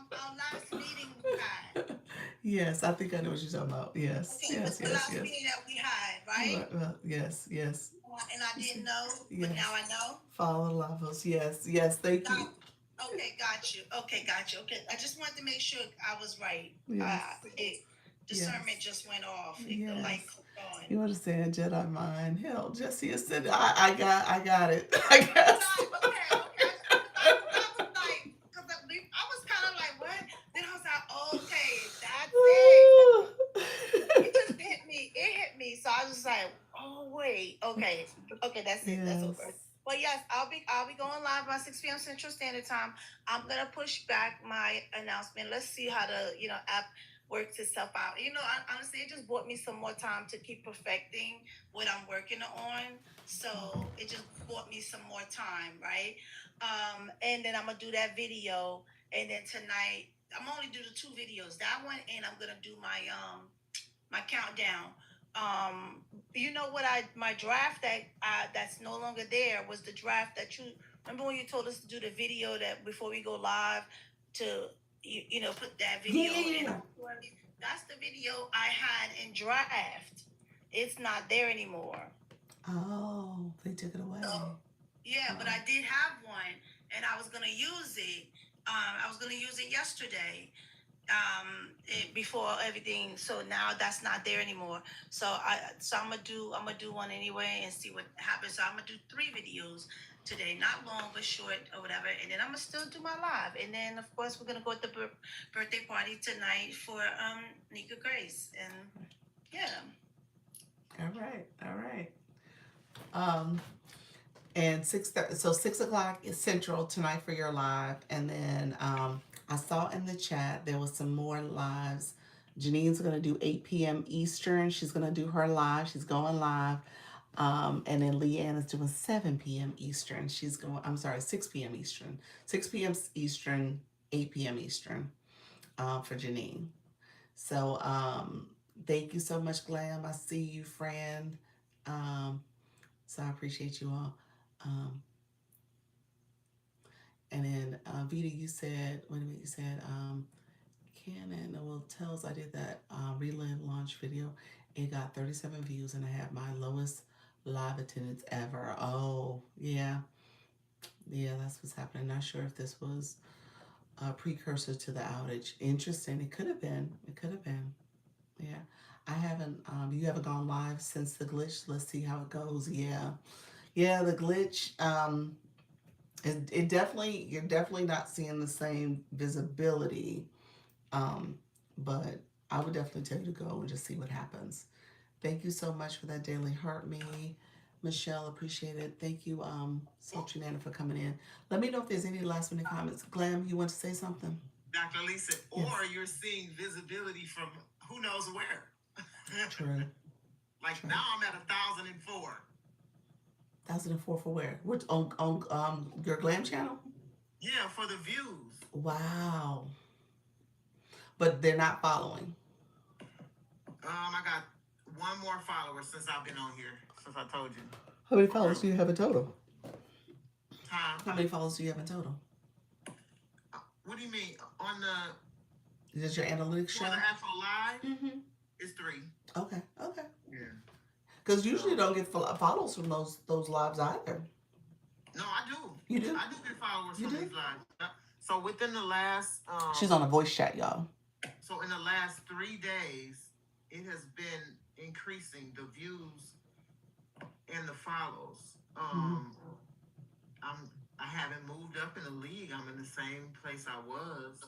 Our last meeting we had. Yes, I think I know what you're talking about. Yes, Okay, yes, the yes, last yes. meeting that we had, right? Well, yes, yes. And I didn't know, Yes. but now I know. Follow levels. Yes, yes. Thank you. Okay, got you. Okay, I just wanted to make sure I was right. Yes. Discernment just went off. Yes. The light clicked on. You understand, Jedi mind? Hell, Jesse has said, I got it. I got it. Okay. I was like, because I was kind of like, what? Then I was like, okay, that's it. It just hit me. It hit me. So I was like, oh wait, okay, that's it. That's over. But yes, I'll be going live by 6 p.m. Central Standard Time. I'm gonna push back my announcement. Let's see how the app works itself out. Honestly, it just bought me some more time to keep perfecting what I'm working on. So it just bought me some more time, right? And then I'm gonna do that video, and then tonight I'm only do the 2 videos. That one, and I'm gonna do my countdown. You know what? My draft that's no longer there was the draft that you remember when you told us to do the video that before we go live to put that video in. That's the video I had in draft. It's not there anymore. Oh, they took it away. Yeah, but I did have one, and I was gonna use it. I was gonna use it yesterday. Before everything, so now that's not there anymore. So I'm gonna do one anyway and see what happens. So I'm gonna do 3 videos today, not long but short or whatever, and then I'm gonna still do my live, and then of course we're gonna go at the birthday party tonight for Nika Grace, and yeah. All right. And 6 o'clock is Central tonight for your live, and then I saw in the chat there was some more lives. Janine's going to do 8 p.m. Eastern. She's going to do her live. She's going live. And then Leanne is doing 7 p.m. Eastern. 6 p.m. Eastern. 6 p.m. Eastern, 8 p.m. Eastern for Janine. So thank you so much, Glam. I see you, friend. So I appreciate you all. And then Vita, you said, Canon, well, tells I did that Reland launch video. It got 37 views and I had my lowest live attendance ever. Oh, yeah. Yeah, that's what's happening. Not sure if this was a precursor to the outage. Interesting. It could have been. Yeah. I haven't, you haven't gone live since the glitch. Let's see how it goes. Yeah. Yeah, the glitch, it definitely, you're definitely not seeing the same visibility. But I would definitely tell you to go and just see what happens. Thank you so much for that daily heart me. Michelle, appreciate it. Thank you, Sultry Nana, for coming in. Let me know if there's any last minute comments. Glam, you want to say something? Dr. Lisa, Yes. or you're seeing visibility from who knows where. True. Like True. now I'm at 1,004. 1,004 for where? Which on your Glam channel? Yeah, for the views. Wow. But they're not following. I got 1 more follower since I've been on here, since I told you. How many followers do you have in total? Huh? How many followers do you have in total? What do you mean? On the Does your analytics for show? the actual live, Mm-hmm. it's 3. Okay. Okay. Yeah. Because usually you don't get follows from those lives either. No, I do. You do? I do get followers You from do? these lives. Yep. So within the last She's on a voice chat, y'all. so in the last 3 days, it has been increasing the views and the follows. I haven't moved up in the league. I'm in the same place I was.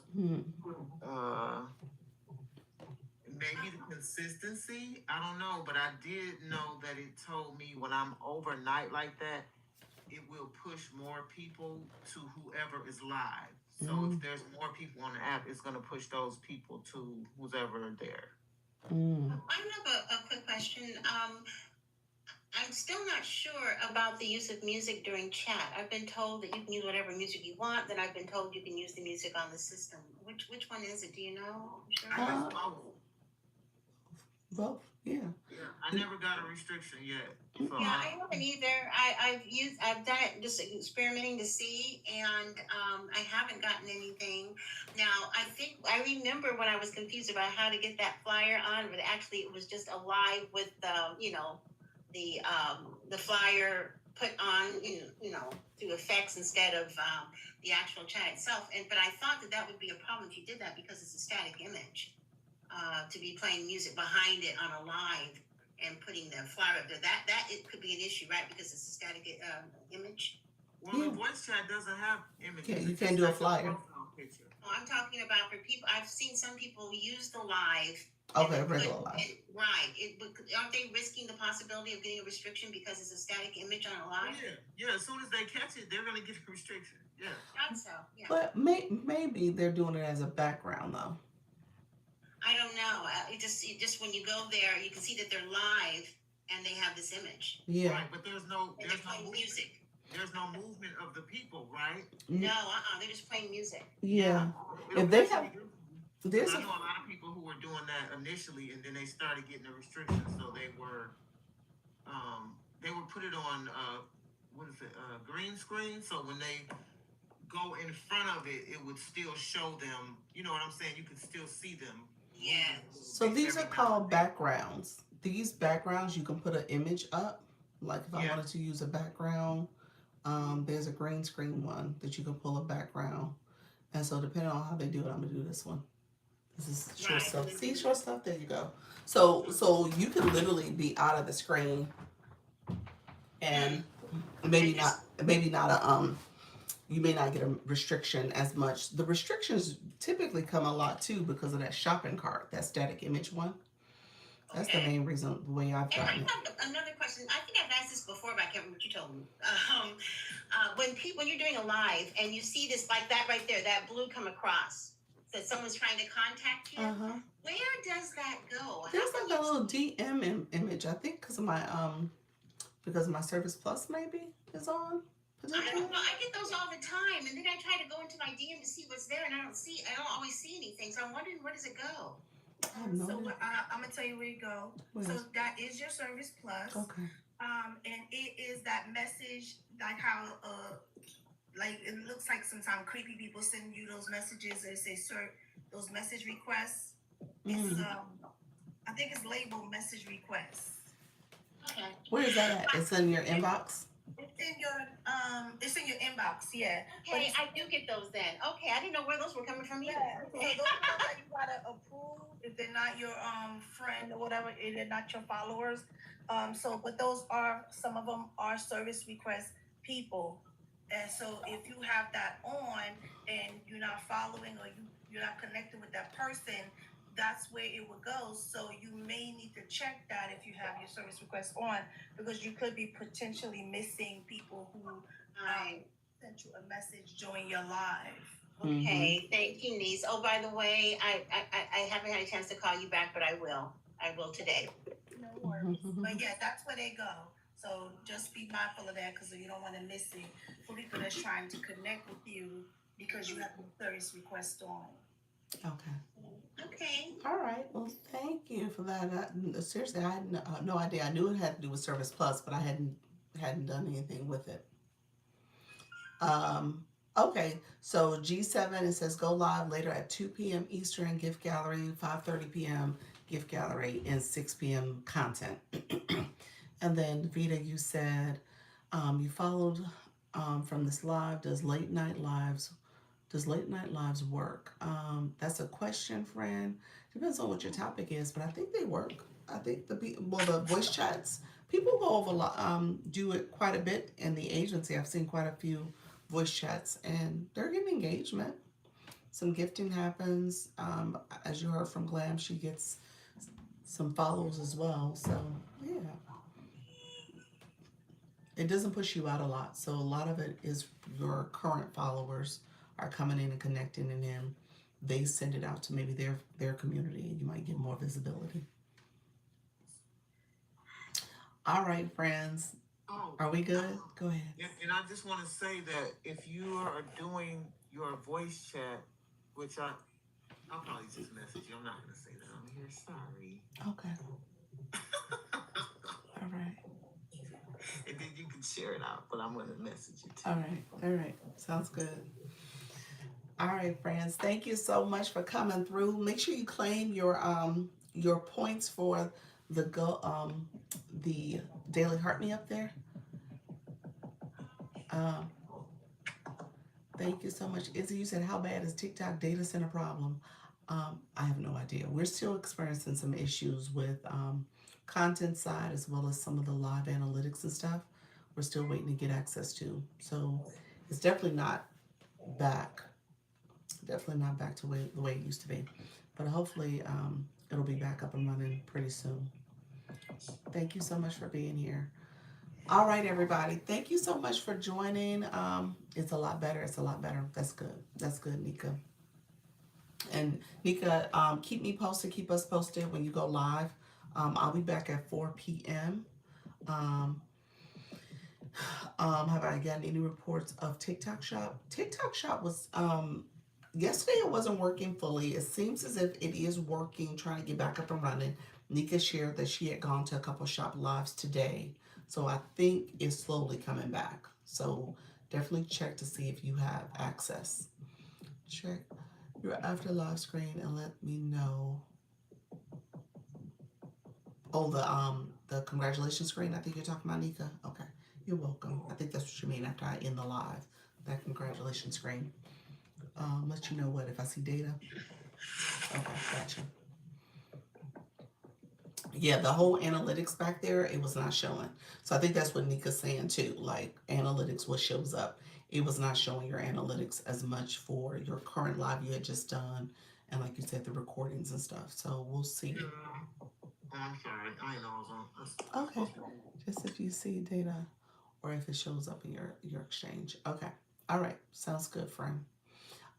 Maybe the consistency, I don't know, but I did know that it told me when I'm overnight like that, it will push more people to whoever is live. So if there's more people on the app, it's gonna push those people to who's ever there. I have a quick question. I'm still not sure about the use of music during chat. I've been told that you can use whatever music you want. Then I've been told you can use the music on the system. Which one is it? Do you know? Sure. I use both. Both, yeah. Yeah, I never got a restriction yet. So Yeah, I haven't either. I've done it just experimenting to see, and I haven't gotten anything. Now, I remember when I was confused about how to get that flyer on, but actually it was just a live with the flyer put on, through effects instead of the actual chat itself. But I thought that would be a problem if you did that because it's a static image. To be playing music behind it on a live and putting the flyer up there, that it could be an issue, right? Because it's a static image. well, the voice chat doesn't have images. Yeah, you It's can't just do a like flyer. profile picture. Oh, I'm talking about for people. I've seen some people use the live. Okay, regular live. Right. Aren't they risking the possibility of getting a restriction because it's a static image on a live? Yeah. As soon as they catch it, they're gonna get a restriction. Yeah. I thought so. Yeah. But maybe they're doing it as a background though. I don't know. It just when you go there, you can see that they're live and they have this image. Yeah. Right, but there's no And they're playing music. There's no movement of the people, right? No, they're just playing music. Yeah. It'll If they push have, you. there's I a know a lot of people who were doing that initially, and then they started getting the restrictions, so they would put it on green screen. So when they go in front of it, it would still show them. You know what I'm saying? You could still see them. Yeah. So these are called backgrounds. These backgrounds, you can put an image up. Like if I wanted to use a background, there's a green screen one that you can pull a background. And so depending on how they do it, I'm gonna do this one. This is short stuff. See, short stuff, there you go. So you can literally be out of the screen and maybe not you may not get a restriction as much. The restrictions typically come a lot too because of that shopping cart, that static image one. That's the main reason the way I've And I gotten it. have another question. I think I've asked this before, but I can't remember what you told me. When you're doing a live and you see this like that right there, that blue come across that someone's trying to contact you, where does that go? There's like a little DM image, I think, because of my Service Plus maybe is on. I don't know. I get those all the time, and then I try to go into my DM to see what's there, and I don't always see anything. So I'm wondering, where does it go? I have no So idea. I'm gonna tell you where you go. Where So is- that is your Service Plus. Okay. And it is that message, like how like it looks like sometimes creepy people send you those messages that say those message requests. It's I think it's labeled message requests. Okay. Where is that at? It's in your inbox? It's in your inbox, yeah. Okay, I do get those then. Okay, I didn't know where those were coming from either. Yeah, so those are the ones that you gotta approve if they're not your friend or whatever, if they're not your followers. But those are, some of them are service request people. And so if you have that on and you're not following or you're not connecting with that person, that's where it would go. So you may need to check that if you have your service request on, because you could be potentially missing people who sent you a message during your live. Okay, thank you, niece. Oh, by the way, I haven't had a chance to call you back, but I will. I will today. No worries. But yeah, that's where they go. So just be mindful of that because you don't want to miss it for people that's trying to connect with you because you have a service request on. Okay. Okay. All right. Well, thank you for that. Seriously, I had no idea. I knew it had to do with Service Plus, but I hadn't hadn't done anything with it. Okay, so G7, it says go live later at 2 p.m. Eastern, gift gallery, 5:30 p.m. gift gallery, and 6 p.m. content. And then Vita, you said you followed from this live. Does late night lives work? That's a question, friend. Depends on what your topic is, but I think they work. I think the voice chats, people go over do it quite a bit in the agency. I've seen quite a few voice chats, and they're getting engagement. Some gifting happens. As you heard from Glam, she gets some follows as well. So yeah, it doesn't push you out a lot. So a lot of it is your current followers are coming in and connecting, and then they send it out to maybe their community, and you might get more visibility. All right, friends. Oh, Are we good? Go ahead. and I just want to say that if you are doing your voice chat, which I'll probably just message you. I'm not going to say that on here. Sorry. Okay. All right. And then you can share it out, but I'm going to message you too. All right. All right. Sounds good. All right, friends. Thank you so much for coming through. Make sure you claim your points for the Daily Heart Me up there. Thank you so much. Izzy, you said, how bad is TikTok data center problem? I have no idea. We're still experiencing some issues with content side as well as some of the live analytics and stuff. We're still waiting to get access to. So it's definitely not back. Definitely not back to the way it used to be. But hopefully it'll be back up and running pretty soon. Thank you so much for being here. All right, everybody. Thank you so much for joining. It's a lot better. It's a lot better. That's good. That's good, Nika. And Nika, keep me posted. Keep us posted when you go live. I'll be back at 4 p.m. Have I gotten any reports of TikTok Shop? TikTok Shop was, yesterday it wasn't working fully. It seems as if it is working, trying to get back up and running. Nika shared that she had gone to a couple shop lives today. So I think it's slowly coming back. So definitely check to see if you have access. Check your after live screen and let me know. Oh, the congratulations screen. I think you're talking about, Nika. Okay, you're welcome. I think that's what you mean after I end the live. That congratulations screen. Let you know what if I see data. Okay, gotcha. Yeah, the whole analytics back there, it was not showing. So I think that's what Nika's saying too. Like analytics, what shows up, it was not showing your analytics as much for your current live you had just done, and like you said, the recordings and stuff. So we'll see. I'm sorry. I know I was on. Okay, just if you see data, or if it shows up in your exchange. Okay, all right, sounds good, friend.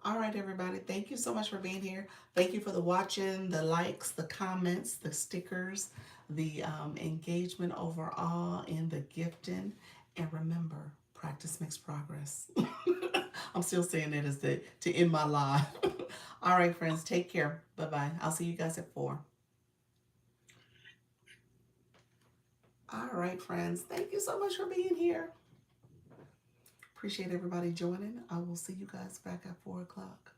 All right, everybody. Thank you so much for being here. Thank you for the watching, the likes, the comments, the stickers, the engagement overall, and the gifting. And remember, practice makes progress. I'm still saying that as to end my live. All right, friends. Take care. Bye-bye. I'll see you guys at 4. All right, friends. Thank you so much for being here. Appreciate everybody joining. I will see you guys back at 4 o'clock.